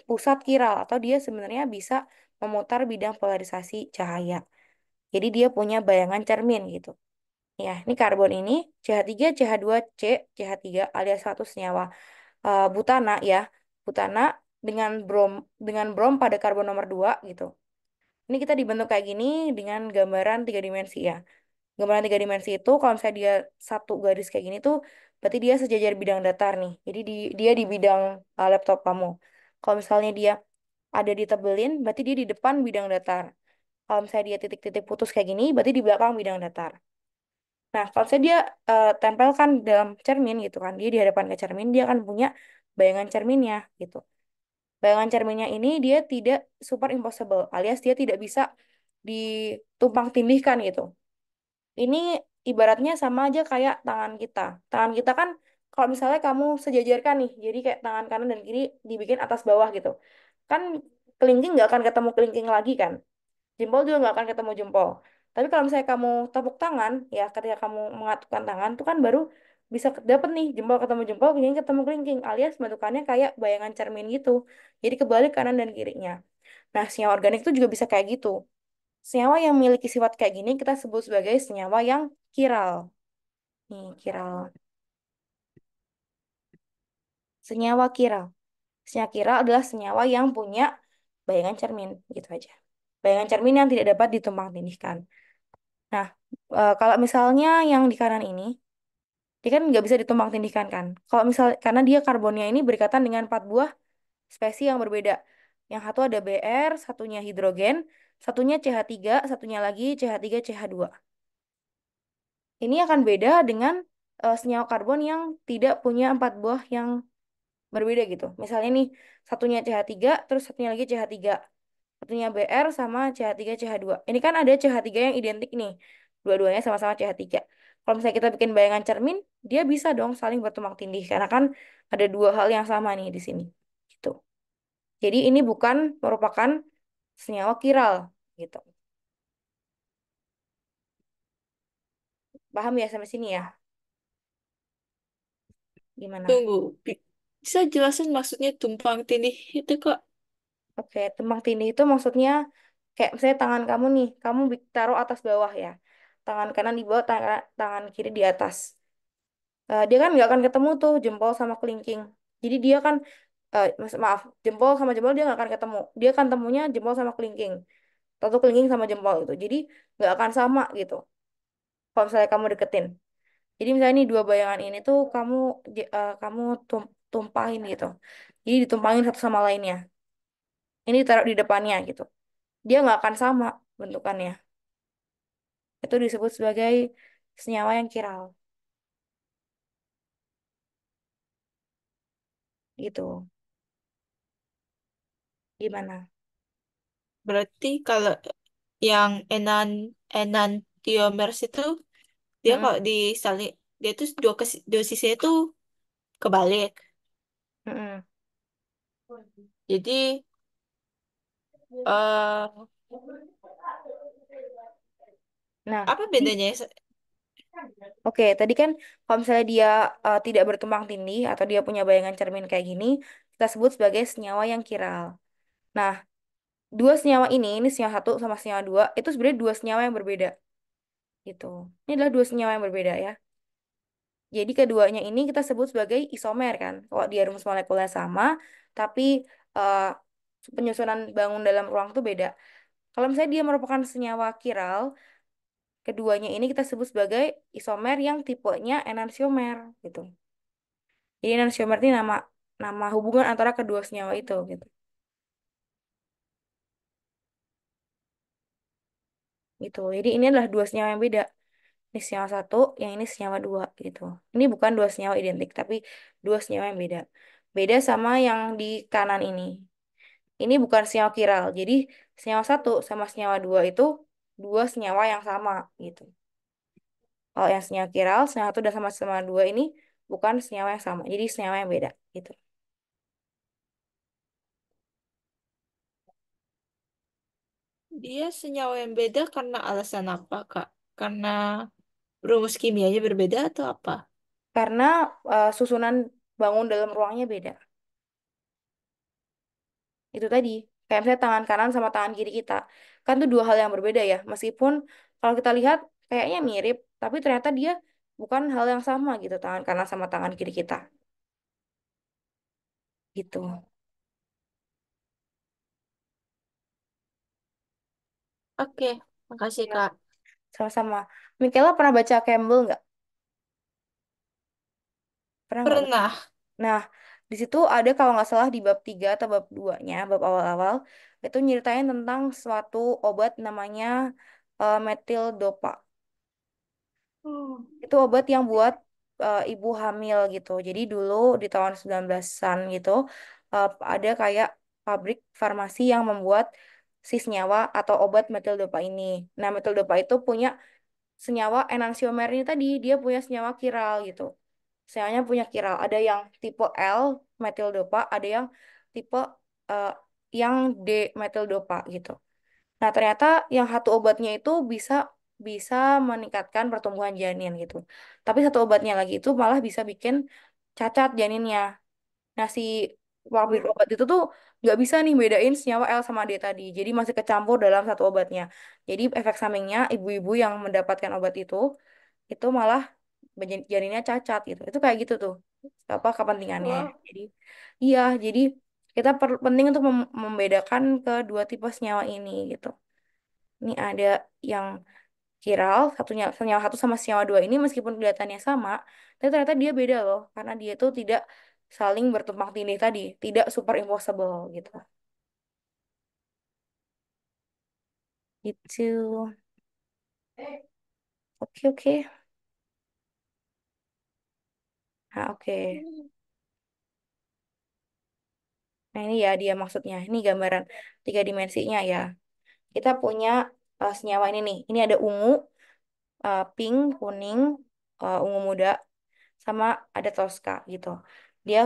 pusat kiral atau dia sebenarnya bisa memutar bidang polarisasi cahaya. Jadi dia punya bayangan cermin gitu. Ya, ini karbon ini CH3, CH2, C, CH3 alias satu senyawa butana ya. Butana dengan brom pada karbon nomor 2 gitu. Ini kita dibentuk kayak gini dengan gambaran tiga dimensi ya. Gambaran tiga dimensi itu kalau misalnya dia satu garis kayak gini tuh berarti dia sejajar bidang datar nih. Jadi dia di bidang laptop kamu. Kalau misalnya dia ada ditebelin berarti dia di depan bidang datar. Kalau misalnya dia titik-titik putus kayak gini berarti di belakang bidang datar. Nah, kalau misalnya dia tempelkan dalam cermin gitu kan, dia dihadapkan ke cermin, dia akan punya bayangan cerminnya gitu. Bayangan cerminnya ini dia tidak superimposable, alias dia tidak bisa ditumpang tindihkan gitu. Ini ibaratnya sama aja kayak tangan kita. Tangan kita kan kalau misalnya kamu sejajarkan nih, jadi kayak tangan kanan dan kiri dibikin atas bawah gitu. Kan kelingking nggak akan ketemu kelingking lagi kan. Jempol juga nggak akan ketemu jempol. Tapi kalau misalnya kamu tepuk tangan, ya ketika kamu mengatupkan tangan tuh kan baru bisa dapet nih jempol ketemu jempol, kelingking ketemu kelingking, alias bentukannya kayak bayangan cermin gitu. Jadi kebalik kanan dan kirinya. Nah, senyawa organik itu juga bisa kayak gitu. Senyawa yang memiliki sifat kayak gini kita sebut sebagai senyawa yang kiral. Nih, kiral. Senyawa kiral. Senyawa kiral adalah senyawa yang punya bayangan cermin, gitu aja. Bayangan cermin yang tidak dapat ditumpang tindihkan. Nah, kalau misalnya yang di kanan ini, Dia kan nggak bisa ditumpang tindihkan kan. Kalau misal karena dia karbonnya ini berikatan dengan 4 buah spesies yang berbeda. Yang satu ada Br, satunya hidrogen, satunya CH3, satunya lagi CH3 CH2. Ini akan beda dengan senyawa karbon yang tidak punya 4 buah yang berbeda gitu. Misalnya nih, satunya CH3, terus satunya lagi CH3. Satunya Br sama CH3 CH2. Ini kan ada CH3 yang identik nih. Dua-duanya sama-sama CH3. Kalau misalnya kita bikin bayangan cermin, dia bisa dong saling bertumpang tindih karena kan ada dua hal yang sama nih di sini. Gitu. Jadi ini bukan merupakan senyawa kiral gitu. Paham ya sampai sini ya? Gimana? Tunggu, bisa jelasin maksudnya tumpang tindih itu kok? Oke, tumpang tindih itu maksudnya kayak misalnya tangan kamu nih, kamu taruh atas bawah ya. Tangan kanan di bawah, tangan kiri di atas. Dia kan nggak akan ketemu tuh jempol sama kelingking. Jadi dia kan, maaf, jempol sama jempol dia nggak akan ketemu. Dia akan temunya jempol sama kelingking. Atau kelingking sama jempol itu. Jadi nggak akan sama gitu. Kalau misalnya kamu deketin. Jadi misalnya nih dua bayangan ini tuh kamu tumpahin gitu. Jadi ditumpangin satu sama lainnya. Ini ditaruh di depannya gitu. Dia nggak akan sama bentukannya. Itu disebut sebagai senyawa yang kiral gitu. Gimana? Berarti kalau yang enantiomers itu dia Mm-mm, kalau disaling dia tuh dua sisi itu kebalik. mm-mm. Jadi eh Nah, apa bedanya? oke, tadi kan kalau misalnya dia tidak bertumpang tindih atau dia punya bayangan cermin kayak gini, kita sebut sebagai senyawa yang kiral. Nah, dua senyawa ini senyawa satu sama senyawa dua, itu sebenarnya dua senyawa yang berbeda gitu. Ini adalah dua senyawa yang berbeda ya. Jadi keduanya ini kita sebut sebagai isomer kan. Kalau dia rumus molekuler sama, tapi eh, penyusunan bangun dalam ruang tuh beda. Kalau misalnya dia merupakan senyawa kiral, keduanya ini kita sebut sebagai isomer yang tipenya enantiomer gitu. Jadi enantiomer ini nama nama hubungan antara kedua senyawa itu gitu. Gitu. Jadi ini adalah dua senyawa yang beda. Ini senyawa satu, yang ini senyawa dua gitu. Ini bukan dua senyawa identik, tapi dua senyawa yang beda. Beda sama yang di kanan ini. Ini bukan senyawa kiral. Jadi senyawa satu sama senyawa dua itu dua senyawa yang sama gitu. Kalau yang senyawa kiral, senyawa satu dan sama senyawa dua ini bukan senyawa yang sama. Jadi senyawa yang beda gitu. Dia senyawa yang beda karena alasan apa, Kak? Karena rumus kimianya berbeda atau apa? Karena susunan bangun dalam ruangnya beda. Itu tadi. Kayak misalnya tangan kanan sama tangan kiri kita. Kan itu dua hal yang berbeda ya. Meskipun kalau kita lihat kayaknya mirip, tapi ternyata dia bukan hal yang sama gitu tangan kanan sama tangan kiri kita. Gitu. Oke, makasih, Ya. Kak. Sama-sama. Michaela pernah baca Campbell nggak? Pernah nggak? Pernah. Nah, di situ ada kalau nggak salah di bab 3 atau bab 2-nya, bab awal-awal, itu nyeritain tentang suatu obat namanya metil dopa. Hmm. Itu obat yang buat ibu hamil gitu. Jadi dulu di tahun 19-an gitu, ada kayak pabrik farmasi yang membuat si senyawa atau obat metil dopa ini. Nah, metil dopa itu punya senyawa enantiomer ini tadi, dia punya senyawa kiral gitu. Senyawanya punya kiral. Ada yang tipe L metil dopa, ada yang tipe eh, yang D metil dopa gitu. Nah, ternyata yang satu obatnya itu bisa bisa meningkatkan pertumbuhan janin gitu. Tapi satu obatnya lagi itu malah bisa bikin cacat janinnya. Nah, si pabrik obat itu tuh nggak bisa nih bedain senyawa L sama D tadi. Jadi masih kecampur dalam satu obatnya. Jadi efek sampingnya ibu-ibu yang mendapatkan obat itu malah janinnya cacat gitu. Itu kayak gitu tuh. Apa kepentingannya ya. Wah, Jadi iya, jadi kita penting untuk membedakan kedua tipe senyawa ini gitu. Ini ada yang kiral, satunya senyawa satu sama senyawa dua ini meskipun kelihatannya sama, tapi ternyata dia beda loh, karena dia itu tidak saling bertumpang tindih tadi, tidak superimposable gitu. Itu. Oke, oke. Nah, oke. Nah, ini ya dia maksudnya. Ini gambaran tiga dimensinya ya. Kita punya senyawa ini nih. Ini ada ungu, pink, kuning, ungu muda, sama ada toska gitu. Dia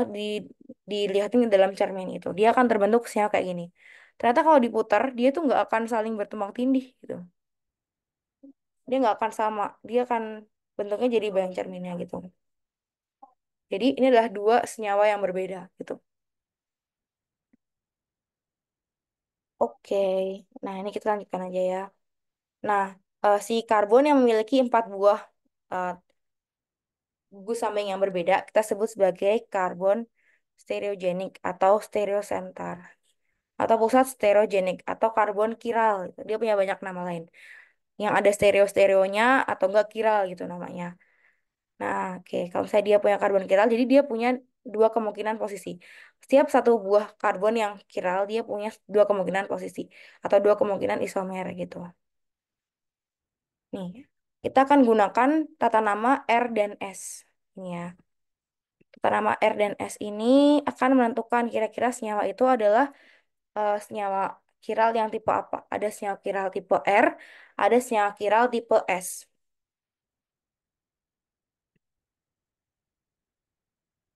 dilihatin di dalam cermin itu. Dia akan terbentuk senyawa kayak gini. Ternyata kalau diputar, dia tuh nggak akan saling bertumpang tindih gitu. Dia nggak akan sama. Dia akan bentuknya jadi bayang cerminnya gitu. Jadi ini adalah dua senyawa yang berbeda gitu. Oke. Nah, ini kita lanjutkan aja ya. Nah, si karbon yang memiliki empat buah eh, gugus samping yang berbeda, kita sebut sebagai karbon stereogenik atau stereocenter. Atau pusat stereogenik atau karbon kiral. Gitu. Dia punya banyak nama lain. Yang ada stereo-stereonya atau enggak kiral gitu namanya. Nah, oke. Kalau misalnya dia punya karbon kiral, jadi dia punya dua kemungkinan posisi. Setiap satu buah karbon yang kiral, dia punya dua kemungkinan posisi. Atau dua kemungkinan isomer gitu. Nih, kita akan gunakan tata nama R dan S. Ini ya. Tata nama R dan S ini akan menentukan kira-kira senyawa itu adalah senyawa kiral yang tipe apa. Ada senyawa kiral tipe R, ada senyawa kiral tipe S.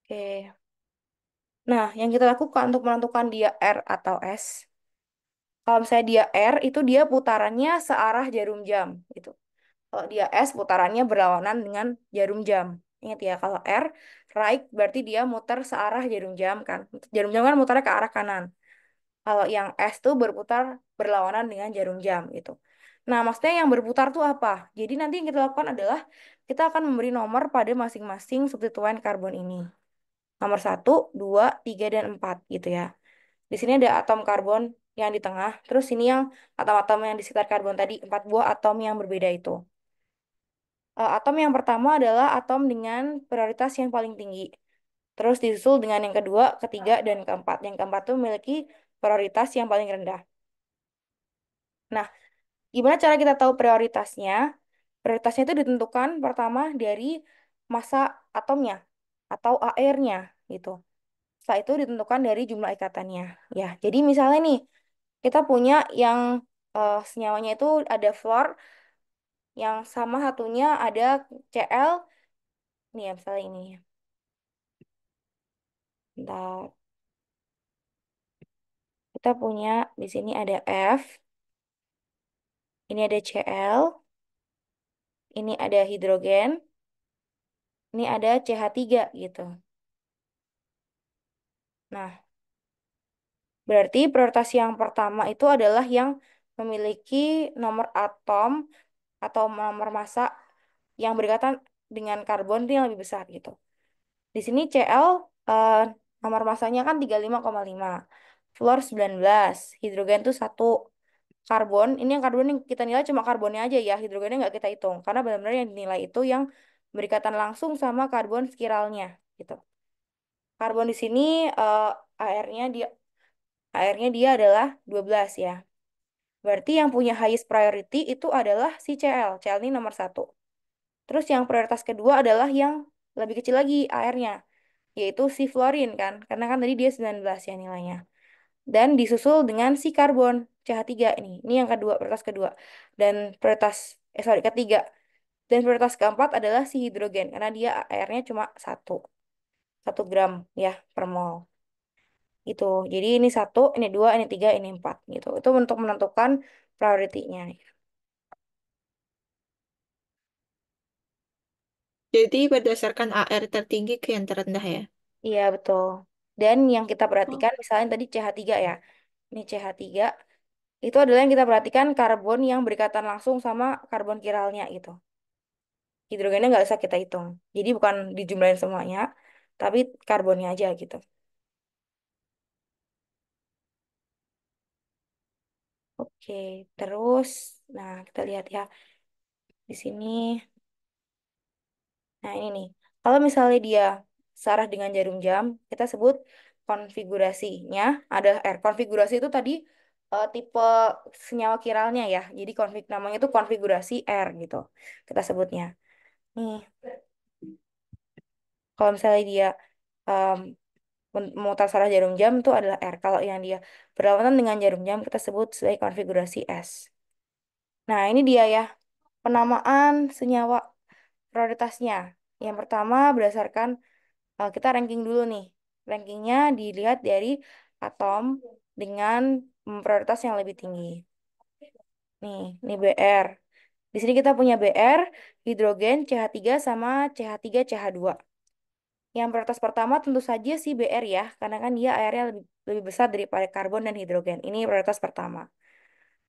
Oke. Nah, yang kita lakukan untuk menentukan dia R atau S, kalau misalnya dia R, itu dia putarannya searah jarum jam, gitu. Kalau dia S, putarannya berlawanan dengan jarum jam. Ingat ya, kalau R, right, berarti dia muter searah jarum jam, kan. Jarum jam kan muternya ke arah kanan. Kalau yang S tuh berputar berlawanan dengan jarum jam, gitu. Nah, maksudnya yang berputar tuh apa? Jadi nanti yang kita lakukan adalah, kita akan memberi nomor pada masing-masing substituen karbon ini. Nomor satu, 2, 3, dan 4 gitu ya. Di sini ada atom karbon yang di tengah, terus ini yang atom-atom yang di sekitar karbon tadi, 4 buah atom yang berbeda itu. Atom yang pertama adalah atom dengan prioritas yang paling tinggi. Terus disusul dengan yang kedua, ketiga, dan keempat. Yang keempat itu memiliki prioritas yang paling rendah. Nah, gimana cara kita tahu prioritasnya? Prioritasnya itu ditentukan pertama dari massa atomnya atau AR-nya gitu. Setelah itu ditentukan dari jumlah ikatannya. Ya, jadi misalnya nih, kita punya yang senyawanya itu ada fluor, yang sama satunya ada Cl, nih ya misalnya ini. Bentar, kita punya di sini ada F, ini ada Cl, ini ada hidrogen, ini ada CH3 gitu. Nah, berarti prioritas yang pertama itu adalah yang memiliki nomor atom atau nomor massa yang berdekatan dengan karbon itu yang lebih besar gitu. Di sini Cl eh, nomor massanya kan 35,5, fluor 19, hidrogen tuh satu, karbon, ini yang karbon yang kita nilai cuma karbonnya aja ya, hidrogennya nggak kita hitung karena benar-benar yang dinilai itu yang berikatan langsung sama karbon spiralnya gitu. Karbon di sini eh, AR-nya dia AR-nya adalah 12 ya. Berarti yang punya highest priority itu adalah si Cl. Cl ini nomor satu. Terus yang prioritas kedua adalah yang lebih kecil lagi AR-nya, yaitu si fluorin kan. Karena kan tadi dia 19 ya nilainya. Dan disusul dengan si karbon CH3 ini. Ini yang kedua, prioritas kedua. Dan prioritas, ketiga. Dan prioritas keempat adalah si hidrogen. Karena dia AR-nya cuma satu gram ya per mol. Gitu. Jadi ini satu, ini dua, ini tiga, ini empat gitu. Itu untuk menentukan priority-nya. Jadi berdasarkan AR tertinggi ke yang terendah ya. Iya betul. Dan yang kita Oh. perhatikan misalnya tadi CH3 ya. Ini CH3 itu adalah yang kita perhatikan karbon yang berikatan langsung sama karbon kiralnya gitu. Hidrogennya nggak usah kita hitung. Jadi bukan dijumlahin semuanya, tapi karbonnya aja gitu. Oke, terus, nah kita lihat ya. Di sini. Nah, ini nih. Kalau misalnya dia searah dengan jarum jam, kita sebut konfigurasinya ada R. Konfigurasi itu tadi tipe senyawa kiralnya ya. Jadi namanya itu konfigurasi R gitu. Kita sebutnya. Nih, kalau misalnya dia em, memutar searah jarum jam itu adalah R. Kalau yang dia berlawanan dengan jarum jam kita sebut sebagai konfigurasi S. Nah, ini dia ya. Penamaan senyawa prioritasnya. Yang pertama berdasarkan kita ranking dulu nih. Rankingnya dilihat dari atom dengan prioritas yang lebih tinggi. Nih BR. Di sini kita punya BR, hidrogen, CH3 sama CH3, CH2. Yang prioritas pertama tentu saja si BR ya, karena kan dia airnya lebih besar daripada karbon dan hidrogen. Ini prioritas pertama.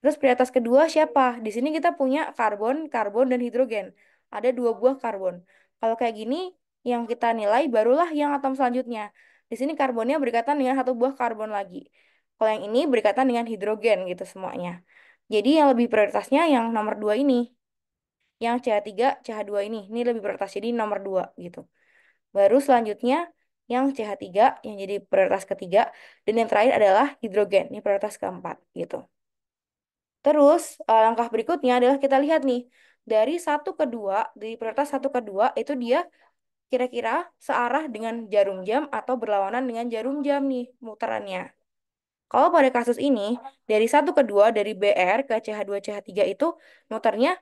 Terus prioritas kedua siapa? Di sini kita punya karbon, karbon, dan hidrogen. Ada dua buah karbon. Kalau kayak gini, yang kita nilai barulah yang atom selanjutnya. Di sini karbonnya berikatan dengan satu buah karbon lagi. Kalau yang ini berikatan dengan hidrogen gitu semuanya. Jadi yang lebih prioritasnya yang nomor dua ini. Yang CH3, CH2 ini. Ini lebih prioritas, jadi nomor dua gitu. Baru selanjutnya yang CH3 yang jadi prioritas ketiga. Dan yang terakhir adalah hidrogen. Ini prioritas keempat gitu. Terus langkah berikutnya adalah kita lihat nih dari satu ke dua, dari prioritas satu ke dua itu dia kira-kira searah dengan jarum jam atau berlawanan dengan jarum jam nih mutarannya. Kalau pada kasus ini dari satu ke dua dari BR ke CH2 CH3 itu muternya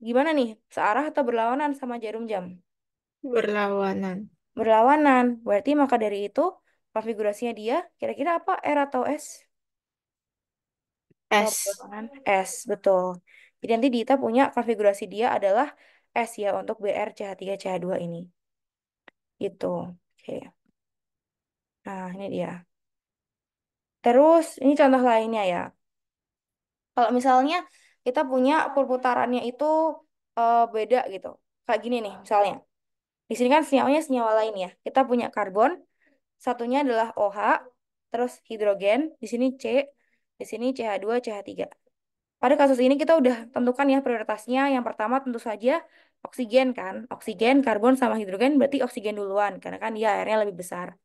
gimana nih? Searah atau berlawanan sama jarum jam? Berlawanan. Berlawanan. Berarti maka dari itu konfigurasinya dia kira-kira apa? R atau S? Kalau S. berlawanan S, betul. Jadi nanti kita punya konfigurasi dia adalah S ya untuk BrCH3CH2 ini. Gitu. Oke. Nah, ini dia. Terus, ini contoh lainnya ya. Kalau misalnya kita punya perputarannya itu beda gitu. Kayak gini nih, misalnya. Di sini kan senyawanya senyawa lain ya. Kita punya karbon, satunya adalah OH, terus hidrogen, di sini C, di sini CH2, CH3. Pada kasus ini kita udah tentukan ya prioritasnya. Yang pertama tentu saja oksigen kan. Oksigen, karbon, sama hidrogen berarti oksigen duluan. Karena kan dia airnya lebih besar.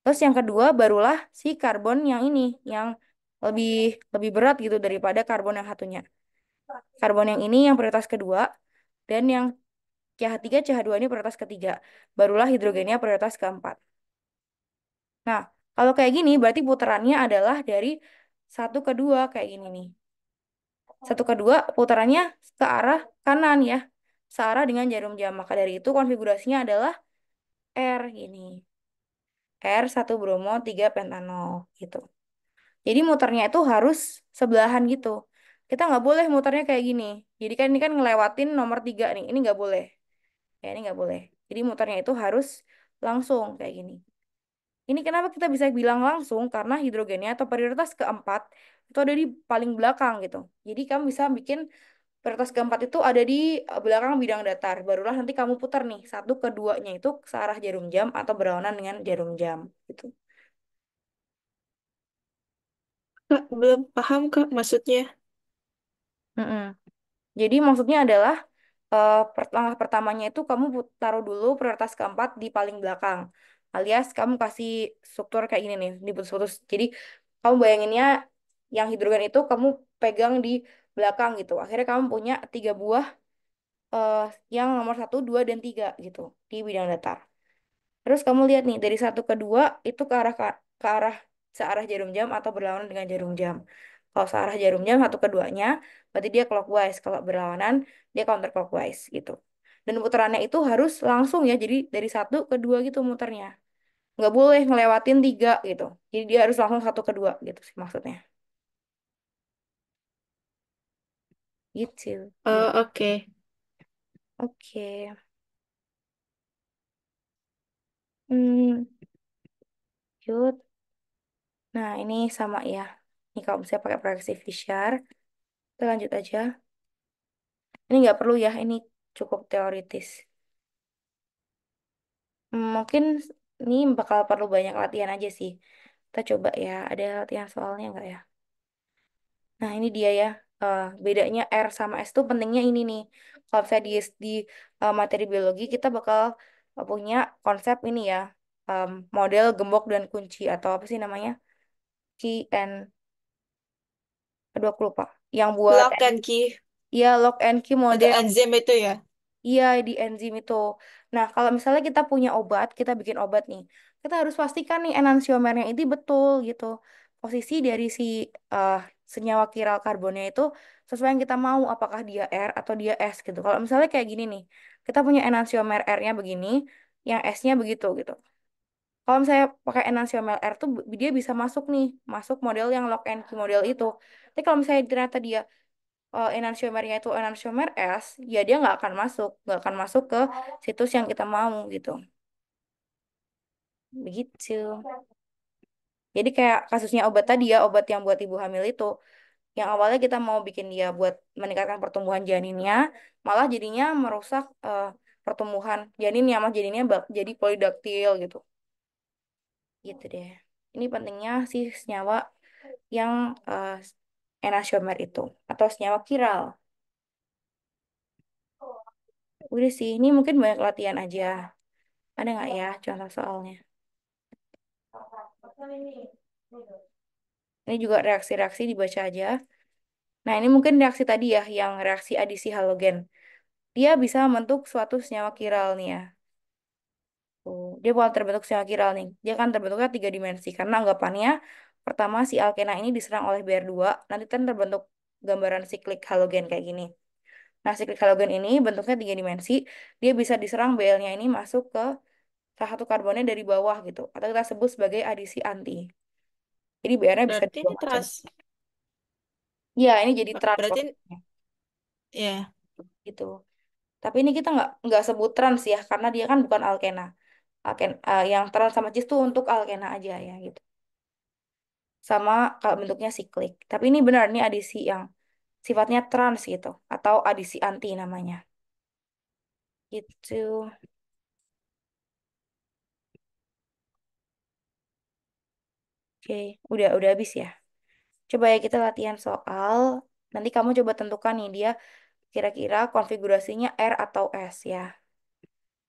Terus yang kedua barulah si karbon yang ini. Yang lebih lebih berat gitu daripada karbon yang satunya. Karbon yang ini yang prioritas kedua. Dan yang CH3, CH2 ini prioritas ketiga. Barulah hidrogennya prioritas keempat. Nah, kalau kayak gini berarti putarannya adalah dari satu ke dua kayak gini nih. Satu kedua putarannya ke arah kanan ya. Searah dengan jarum jam. Maka dari itu konfigurasinya adalah R gini. R 1 bromo 3 pentanol gitu. Jadi muternya itu harus sebelahan gitu. Kita nggak boleh muternya kayak gini. Jadi kan ini kan ngelewatin nomor 3 nih. Ini nggak boleh. Ya ini nggak boleh. Jadi muternya itu harus langsung kayak gini. Ini kenapa kita bisa bilang langsung? Karena hidrogennya atau prioritas keempat itu ada di paling belakang gitu. Jadi kamu bisa bikin prioritas keempat itu ada di belakang bidang datar. Barulah nanti kamu putar nih. Satu keduanya itu searah jarum jam atau berlawanan dengan jarum jam. Gitu. Kak, belum paham Kak maksudnya. Mm-mm. Jadi maksudnya adalah langkah pertamanya itu kamu taruh dulu prioritas keempat di paling belakang. Alias kamu kasih struktur kayak gini nih, diputus-putus. Jadi kamu bayanginnya yang hidrogen itu kamu pegang di belakang gitu. Akhirnya kamu punya tiga buah eh, yang nomor satu, dua, dan tiga gitu di bidang datar. Terus kamu lihat nih dari satu ke dua itu ke arah searah jarum jam atau berlawanan dengan jarum jam. Kalau searah jarum jam satu keduanya berarti dia clockwise. Kalau berlawanan dia counterclockwise gitu. Dan putarannya itu harus langsung ya. Jadi dari satu ke dua gitu muternya. Nggak boleh ngelewatin tiga gitu. Jadi dia harus langsung satu ke dua gitu sih maksudnya. Gitu. Oh, oke. Oke. Hmm, Yud. Nah ini sama ya. Ini kalau misalnya pakai proyeksi Fisher, kita lanjut aja. Ini nggak perlu ya, ini cukup teoritis. Mungkin ini bakal perlu banyak latihan aja sih. Kita coba ya, ada latihan soalnya nggak ya? Nah, ini dia ya. bedanya R sama S tuh pentingnya ini nih. Kalau misalnya di materi biologi kita bakal punya konsep ini ya, model gembok dan kunci atau apa sih namanya? Key and aduh aku lupa. Yang buat Lock and key ya lock and key untuk model. enzim itu ya. Iya, di enzim itu. Nah, kalau misalnya kita punya obat, kita bikin obat nih. Kita harus pastikan nih enantiomernya itu betul gitu. Posisi dari si eh, senyawa kiral karbonnya itu sesuai yang kita mau, apakah dia R atau dia S gitu. Kalau misalnya kayak gini nih, kita punya enantiomer R-nya begini, yang S-nya begitu gitu. Kalau misalnya pakai enantiomer R tuh dia bisa masuk nih, masuk model yang lock and key model itu. Tapi kalau misalnya ternyata dia enantiomernya itu enantiomer S, ya dia nggak akan masuk ke situs yang kita mau gitu. Begitu. Jadi kayak kasusnya obat tadi ya, obat yang buat ibu hamil itu, yang awalnya kita mau bikin dia buat meningkatkan pertumbuhan janinnya, malah jadinya merusak pertumbuhan janinnya, malah jadinya jadi polidaktil gitu. Gitu deh. Ini pentingnya sih senyawa yang enantiomer itu atau senyawa kiral. Udah sih, ini mungkin banyak latihan aja. Ada nggak ya contoh soalnya? Ini juga reaksi-reaksi dibaca aja. Nah, ini mungkin reaksi tadi ya, yang reaksi adisi halogen. Dia bisa membentuk suatu senyawa kiral nih ya. Tuh, dia bakal terbentuk senyawa kiral nih. Dia kan terbentuknya tiga dimensi. Karena anggapannya, pertama si alkena ini diserang oleh Br2, nanti kan terbentuk gambaran siklik halogen kayak gini. Nah, siklik halogen ini bentuknya tiga dimensi. Dia bisa diserang Bl-nya ini masuk ke salah satu karbonnya dari bawah gitu. Atau kita sebut sebagai adisi anti. Jadi Br-nya bisa Berarti ini dibuang aja. trans, Ya, ini jadi berarti transport ya. gitu. Tapi ini kita nggak sebut trans ya, karena dia kan bukan alkena. Yang trans sama cis tuh untuk alkena aja ya gitu. Sama kalau bentuknya siklik. Tapi ini benar nih adisi yang sifatnya trans gitu, atau adisi anti namanya. Gitu. Oke, udah habis ya. Coba ya kita latihan soal. Nanti kamu coba tentukan nih dia kira-kira konfigurasinya R atau S ya.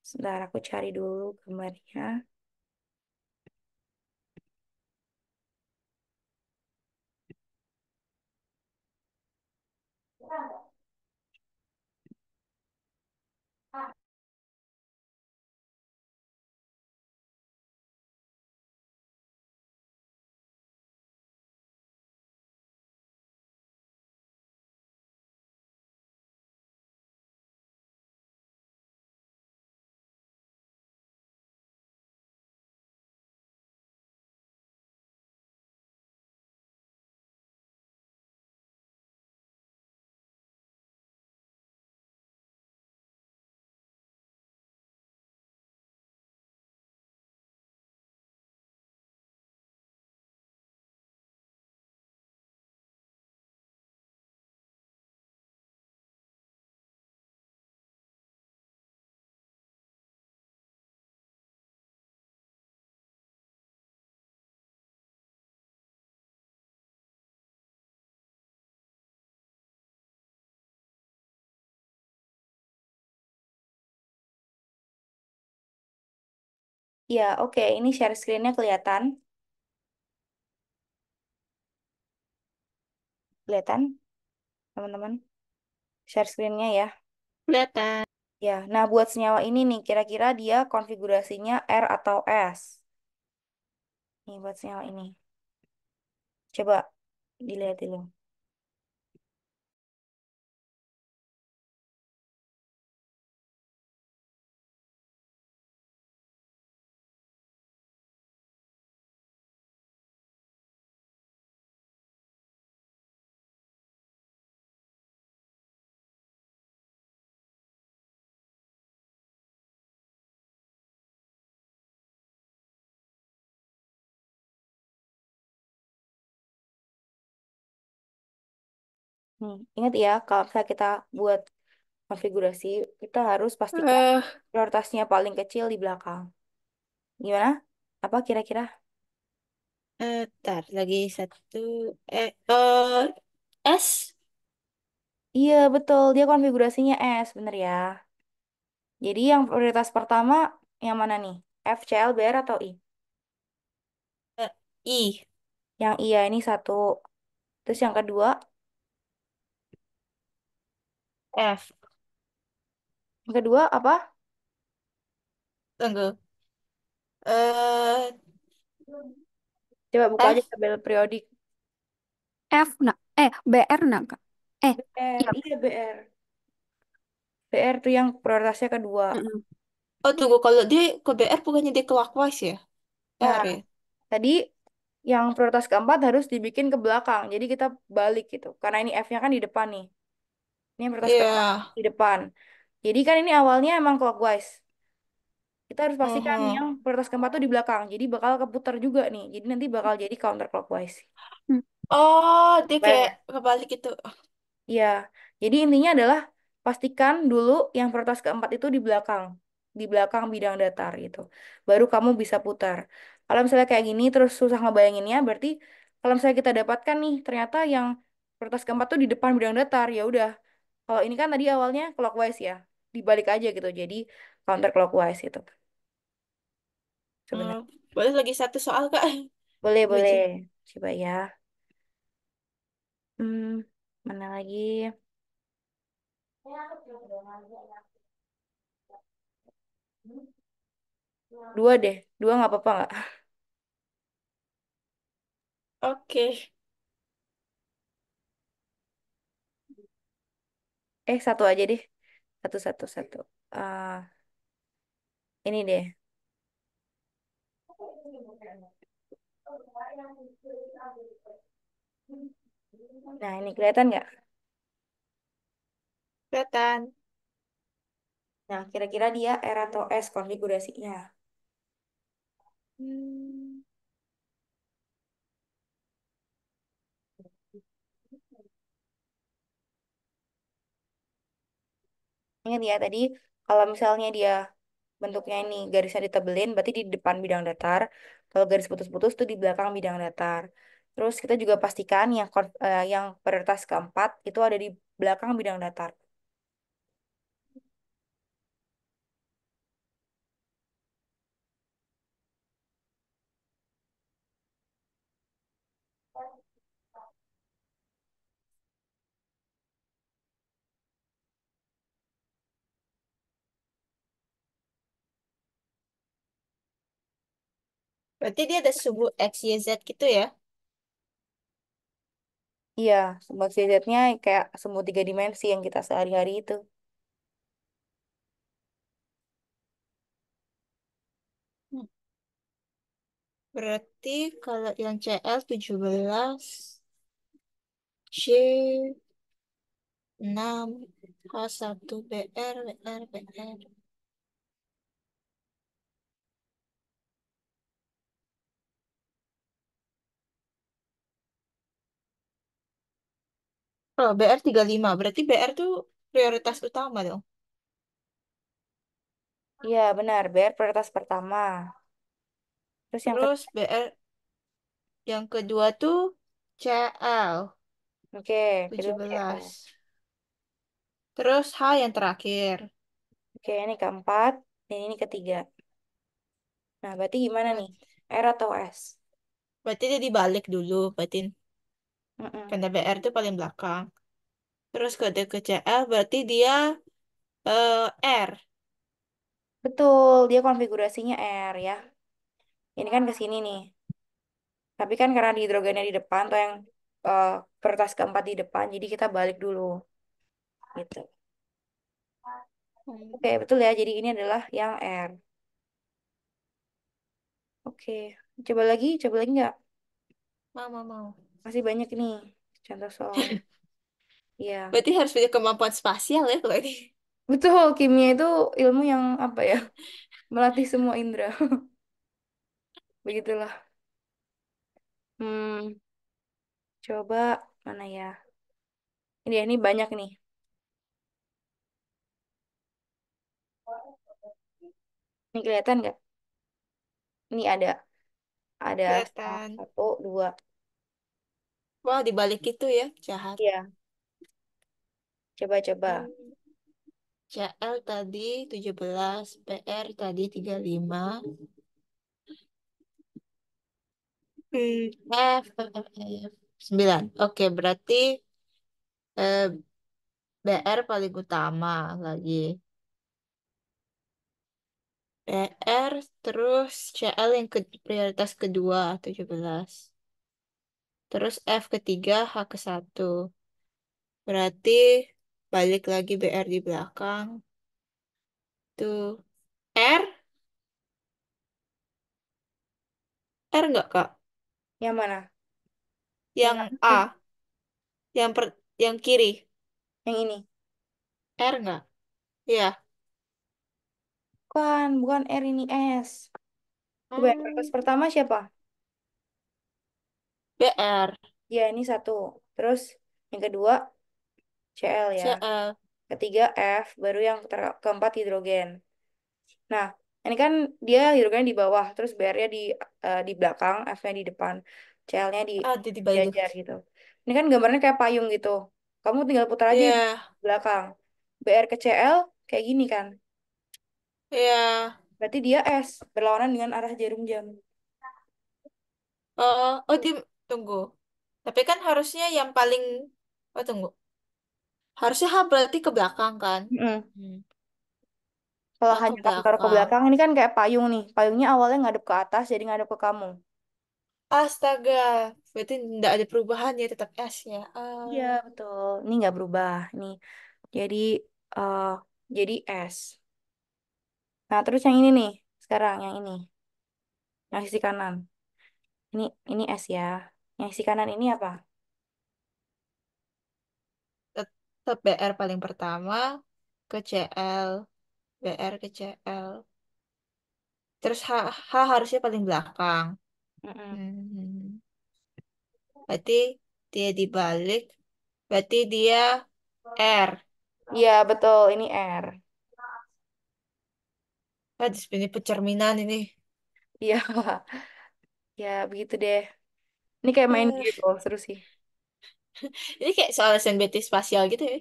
Sebentar aku cari dulu gambarnya. Ya, oke. Ini share screen-nya kelihatan. Kelihatan, teman-teman. Share screen-nya ya. Kelihatan. Ya, nah buat senyawa ini nih, kira-kira dia konfigurasinya R atau S? Nih buat senyawa ini. Coba dilihat dulu. Nih, ingat ya, kalau misalnya kita buat konfigurasi, kita harus pastikan Eh, prioritasnya paling kecil di belakang. Gimana? Apa kira-kira? tar lagi satu. S. Iya, betul. Dia konfigurasinya S, bener ya. Jadi yang prioritas pertama yang mana nih? F, C, L, B, R, atau I? Eh, I, Yang iya ini satu. Terus yang kedua, F. yang kedua apa? Tunggu. Eh, Coba buka aja F. tabel periodik. F nak BR nak Kak. BR, Iya. iya BR. BR tuh yang prioritasnya kedua. Mm-mm. Oh, tunggu. Kalau dia ke BR bukannya dia clockwise ya? Nah, R ya? tadi yang prioritas keempat harus dibikin ke belakang. Jadi kita balik gitu. Karena ini F-nya kan di depan nih. Ini yang prioritas Iya. keempat di depan. Jadi kan ini awalnya emang clockwise. Kita harus pastikan yang Mhm. prioritas keempat tuh di belakang. Jadi bakal keputar juga nih. Jadi nanti bakal jadi counter clockwise. Hmm. Oh, dia Bayang kayak ya? kebalik itu. Iya. Jadi intinya adalah pastikan dulu yang prioritas keempat itu di belakang. Di belakang bidang datar gitu. Baru kamu bisa putar. Kalau misalnya kayak gini terus susah ngebayanginnya, berarti kalau misalnya kita dapatkan nih ternyata yang prioritas keempat tuh di depan bidang datar, ya udah. Kalau ini kan tadi awalnya clockwise ya. Dibalik aja gitu. Jadi counter clockwise itu Hmm, sebenarnya. boleh lagi satu soal, Kak? Boleh, boleh. Biji. Coba ya. Hmm, mana lagi? Dua deh. Dua nggak apa-apa nggak? Oke. Satu aja deh. Satu, satu, satu. Ah, ini deh. Nah, ini kelihatan nggak? Kelihatan. Nah, kira-kira dia R atau S konfigurasinya. Hmm. Ingat ya, tadi kalau misalnya dia bentuknya ini garisnya ditebelin, berarti di depan bidang datar. Kalau garis putus-putus tuh di belakang bidang datar. Terus kita juga pastikan yang prioritas keempat itu ada di belakang bidang datar. Berarti dia ada suhu X, Y, Z gitu ya? Iya, sumbu Z-nya kayak sumbu tiga dimensi yang kita sehari-hari itu. Hmm. Berarti kalau yang CL 17, C 6, H1, BR, BR, BR. Oh, BR 35. Berarti BR tuh prioritas utama dong. Iya, benar. BR prioritas pertama. Terus yang Terus kedua, BR yang kedua tuh CL oke, kedua CL. 17. Terus H yang terakhir. Oke, ini keempat, dan ini ketiga. Nah, berarti gimana nih? Ber- R atau S? Berarti dia dibalik dulu. Berarti Mm-mm. karena BR tuh paling belakang. Terus kode ke CL berarti dia R. Betul, dia konfigurasinya R ya. Ini kan ke sini nih. Tapi kan karena di hidrogennya di depan, atau yang eh, kertas keempat di depan, jadi kita balik dulu. Gitu. Hmm. Oke, betul ya. Jadi ini adalah yang R. Oke, coba lagi nggak? Mau, mau, mau. Masih banyak nih contoh soal. Iya, Berarti harus punya kemampuan spasial ya kalau ini. betul. Kimia itu ilmu yang apa ya? Melatih semua indera. Begitulah. Hmm, coba mana ya? Ini banyak nih. Ini kelihatan nggak? Ini ada Kelihatan. satu, dua. Wah, dibalik itu ya. Jahat. Iya. Coba-coba. Hmm, CL tadi 17, PR tadi 35. F 9. Oke, berarti eh, BR paling utama lagi. BR terus CL yang prioritas kedua 17. Terus F ketiga, H ke satu. Berarti balik lagi BR di belakang. Tuh. R? R nggak, Kak? Yang mana? Yang Yang mana? A, yang yang kiri. Yang ini. R nggak? Iya. Bukan, bukan R ini S. Coba yang prioritas Hmm, pertama siapa? BR, Ya, ini satu. Terus yang kedua Cl ya. CL. Ketiga F, baru yang keempat hidrogen. Nah, ini kan dia hidrogen di bawah, terus Br-nya di belakang, F-nya di depan, Cl-nya di Ada di balik. jajar gitu. Ini kan gambarnya kayak payung gitu. Kamu tinggal putar aja di Iya, belakang. Br ke Cl kayak gini kan. iya. Berarti dia S, berlawanan dengan arah jarum jam. Oh, oh, tunggu. Tapi kan harusnya yang paling, oh tunggu. Harusnya H berarti ke belakang kan? Mm. Hmm. Kalau H ke hanya kamu taruh ke belakang. belakang, ini kan kayak payung nih. Payungnya awalnya ngadep ke atas, jadi ngadep ke kamu. Astaga, berarti tidak ada perubahan ya, tetap S ya. Iya, betul. Ini nggak berubah. Nih, jadi eh jadi S. Nah, terus yang ini nih, sekarang yang ini, yang sisi kanan. Ini S ya. Yang sisi kanan ini apa? Tetap BR paling pertama ke CL. BR ke CL. Terus H harusnya paling belakang. Mm-mm. Hmm. Berarti dia dibalik. Berarti dia R. Iya, betul. Ini R. Ah, di sini pencerminan ini. Iya, ya begitu deh. Ini kayak main Eh, game loh, seru sih. ini kayak soal SNBT spasial gitu ya.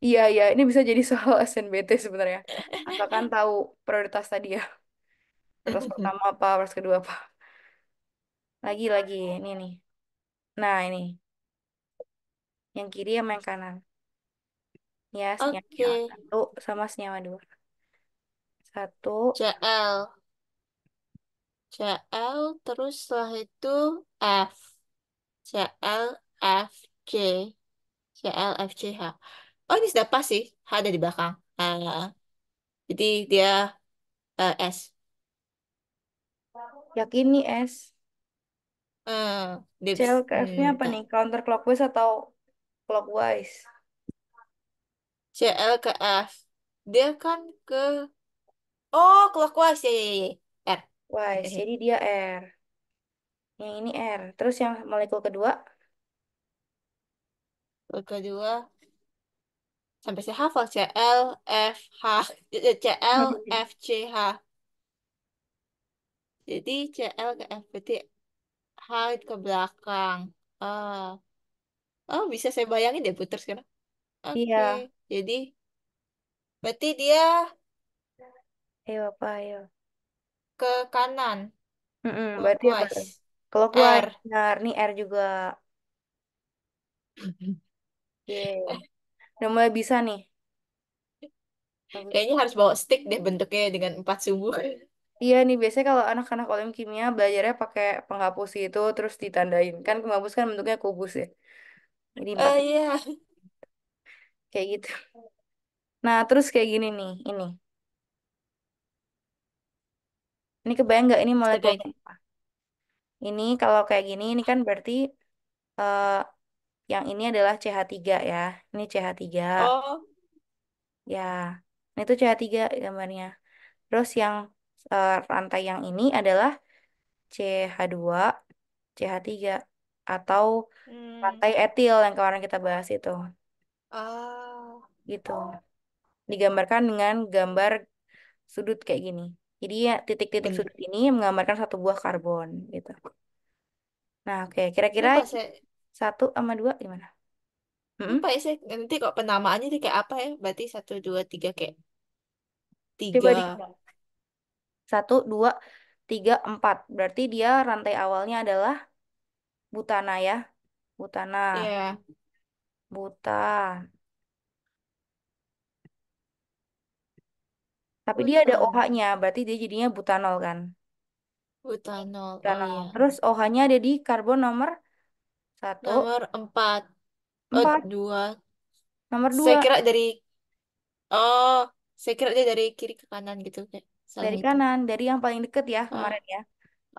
Iya, iya. Ini bisa jadi soal SNBT sebenarnya. Asalkan tahu prioritas tadi ya. Prioritas pertama apa, prioritas kedua apa. Lagi. Ini nih. Nah, ini. Yang kiri sama yang kanan. Ya, senyawa Oke, satu sama senyawa dua. Satu. CL. CL terus setelah itu F. CL F C. CL F C H. Oh, ini sudah pas sih. H ada di belakang. Jadi dia S. Yakin nih S. Cel ke F-nya apa Bentar. nih? Counter clockwise atau clockwise? CL ke F. Dia kan ke... Oh, clockwise. Ya, ya, ya. R. Wise, Hehe. jadi dia R. Yang ini R. Terus yang molekul kedua, Yang kedua, sampai saya hafal. CL, F, H. CL, F, C, H. Jadi CL ke F. Berarti H ke belakang. Ah. Oh, bisa saya bayangin deh putar sekarang. Oke. iya. Jadi, berarti dia Ayo apa, ayo. ke kanan. Berarti apa tuh? Clockwise. Clockwise, R. benar. Nih R juga. Yeay. Udah mulai bisa nih. Bagus. Kayaknya harus bawa stick deh bentuknya dengan 4 sumbu. Iya nih, biasanya kalau anak-anak olim kimia belajarnya pakai penghapus itu terus ditandain. Kan penghapus kan bentuknya kubus ya. Jadi empat Iya. kayak gitu. Nah, terus kayak gini nih, ini. Ini kebayang nggak ini Astaga molekulnya ini. apa? Ini kalau kayak gini, ini kan berarti eh, yang ini adalah CH3 ya. Ini CH3. Oh. Ya, nah itu CH3 gambarnya. Terus yang rantai yang ini adalah CH2, CH3 atau Hmm. rantai etil yang kemarin kita bahas itu. Ah. Gitu. Digambarkan dengan gambar sudut kayak gini. Jadi ya titik-titik Ben sudut ini menggambarkan satu buah karbon gitu. Nah, oke. Kira-kira Lupa saya. satu sama dua gimana? Mm-mm. Lupa ya sih. Nanti kok penamaannya itu kayak apa ya? Berarti satu, dua, tiga kayak Coba di tiga. satu, dua, tiga, empat. Berarti dia rantai awalnya adalah butana ya. Butana, Ya, buta. Tapi dia ada butan. OH-nya, berarti dia jadinya butanol kan. Butanol. Oh Butanol. iya. Terus OH-nya ada di karbon nomor satu, Nomor empat. Oh, empat. dua. Nomor Saya dua kira dari, oh, saya kira dia dari kiri ke kanan gitu. Kayak salah dari itu. kanan, dari yang paling deket ya Ah, kemarin ya.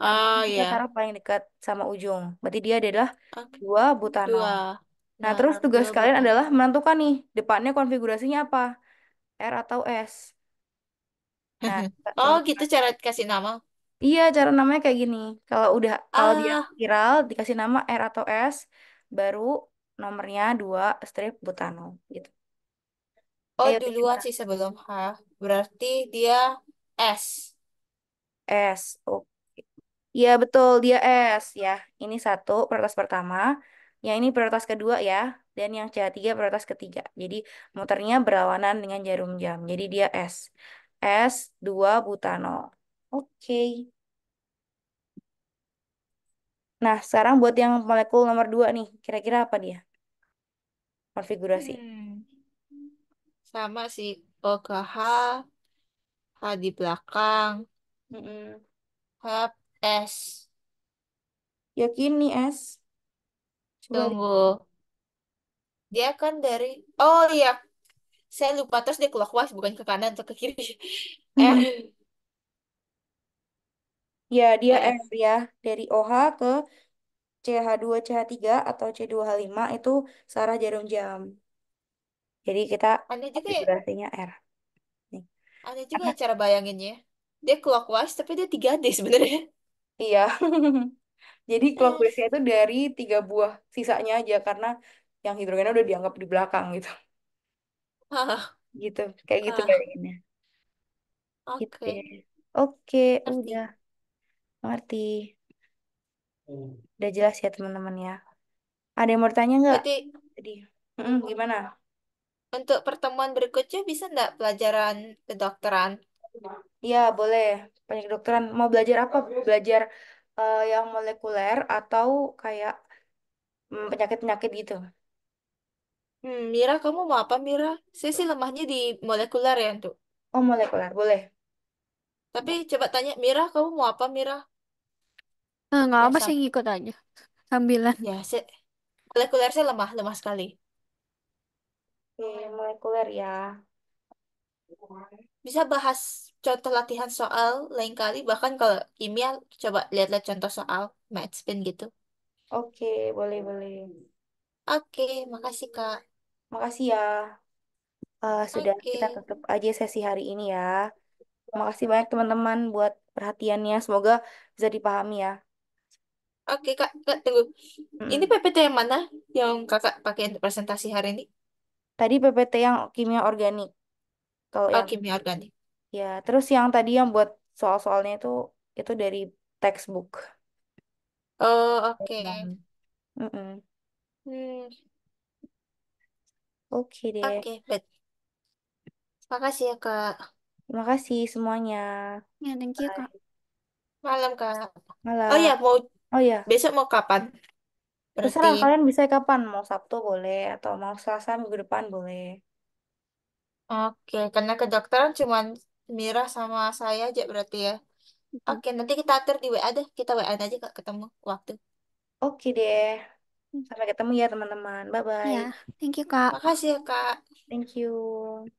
Yang kemarin oh kita ya. taruh paling dekat sama ujung. Berarti dia adalah Oke. dua butanol. Dua. Nah, terus Nah, tugas dua kalian adalah butanol. menentukan nih depannya konfigurasinya apa, R atau S. Nah, Oh, teman, gitu cara kasih nama. iya cara namanya kayak gini. Kalau dia Ah, spiral dikasih nama R atau S, baru nomornya dua strip butanol gitu. oh Ayo duluan gimana? sih sebelum H. Berarti dia S. S. Oh, iya betul dia S ya. Ini satu prioritas pertama, yang ini prioritas kedua ya, dan yang C3 prioritas ketiga. Jadi muternya berlawanan dengan jarum jam. Jadi dia S. S 2 butanol. Oke. Nah, sekarang buat yang molekul nomor 2 nih, kira-kira apa dia? Konfigurasi. Hmm. Sama sih. O ke H. H di belakang. Mm-mm. H S. Yakin nih S? Coba lihat. Tunggu. Dia kan dari... Oh iya. Saya lupa. Terus dia clockwise. Bukan ke kanan atau ke kiri. R. Ya, dia R. R ya. Dari OH ke CH2 CH3 atau C2H5 itu searah jarum jam. Jadi kita Aneh juga ya. konfigurasinya R. Nih. Aneh juga Karena ya cara bayanginnya. Dia clockwise. Tapi dia 3D sebenarnya. iya. Jadi Hmm. clockwise itu dari tiga buah sisanya aja karena yang hidrogennya udah dianggap di belakang gitu. Ah, Gitu. Kayak gitu ah, bayanginnya. Gitu oke. deh. Oke, Ngerti. udah ngerti. Udah jelas ya teman-teman ya. Ada yang mau tanya nggak? Berarti Tadi. Gimana? untuk pertemuan berikutnya bisa nggak pelajaran kedokteran? Iya, boleh. Banyak kedokteran. Mau belajar apa? Belajar yang molekuler atau kayak penyakit-penyakit gitu? Mira, kamu mau apa, Mira? Saya sih lemahnya di molekuler ya, tuh. Oh, molekuler. Boleh. Tapi coba tanya, Mira, kamu mau apa, Mira? Nggak Ya, apa sih ngikut aja sambilan. molekuler saya lemah, lemah sekali. Oke, molekuler ya. Bisa bahas contoh latihan soal lain kali, bahkan kalau kimia, coba lihat-lihat contoh soal math spin gitu. Oke, boleh, boleh. Oke, makasih, Kak. Makasih ya. Sudah Oke, kita tutup aja sesi hari ini ya. Makasih banyak teman-teman buat perhatiannya. Semoga bisa dipahami ya. oke, Kak, tunggu. Ini Mm-mm. PPT yang mana yang Kakak pakai untuk presentasi hari ini? Tadi PPT yang kimia organik. Kalau Oh, yang kimia organik. ya, terus yang tadi yang buat soal-soalnya itu dari textbook. Oh, oke. Textbook. Mm-mm. Hmm, Oke deh. oke, makasih ya, Kak. Terima kasih semuanya. Ya, thank you, Kak. Bye. Malam, Kak. Oh Malam. ya, mau Oh ya, besok mau kapan? Berarti, terserah kalian bisa kapan. Mau Sabtu boleh atau mau Selasa minggu depan boleh. oke, karena kedokteran cuman Mira sama saya aja berarti ya. Mm-mm. Oke, nanti kita atur di WA deh. Kita WA aja, Kak, ketemu waktu. Oke deh. Sampai ketemu ya teman-teman. Ya, Bye-bye. thank you, Kak. Makasih ya, Kak. Thank you.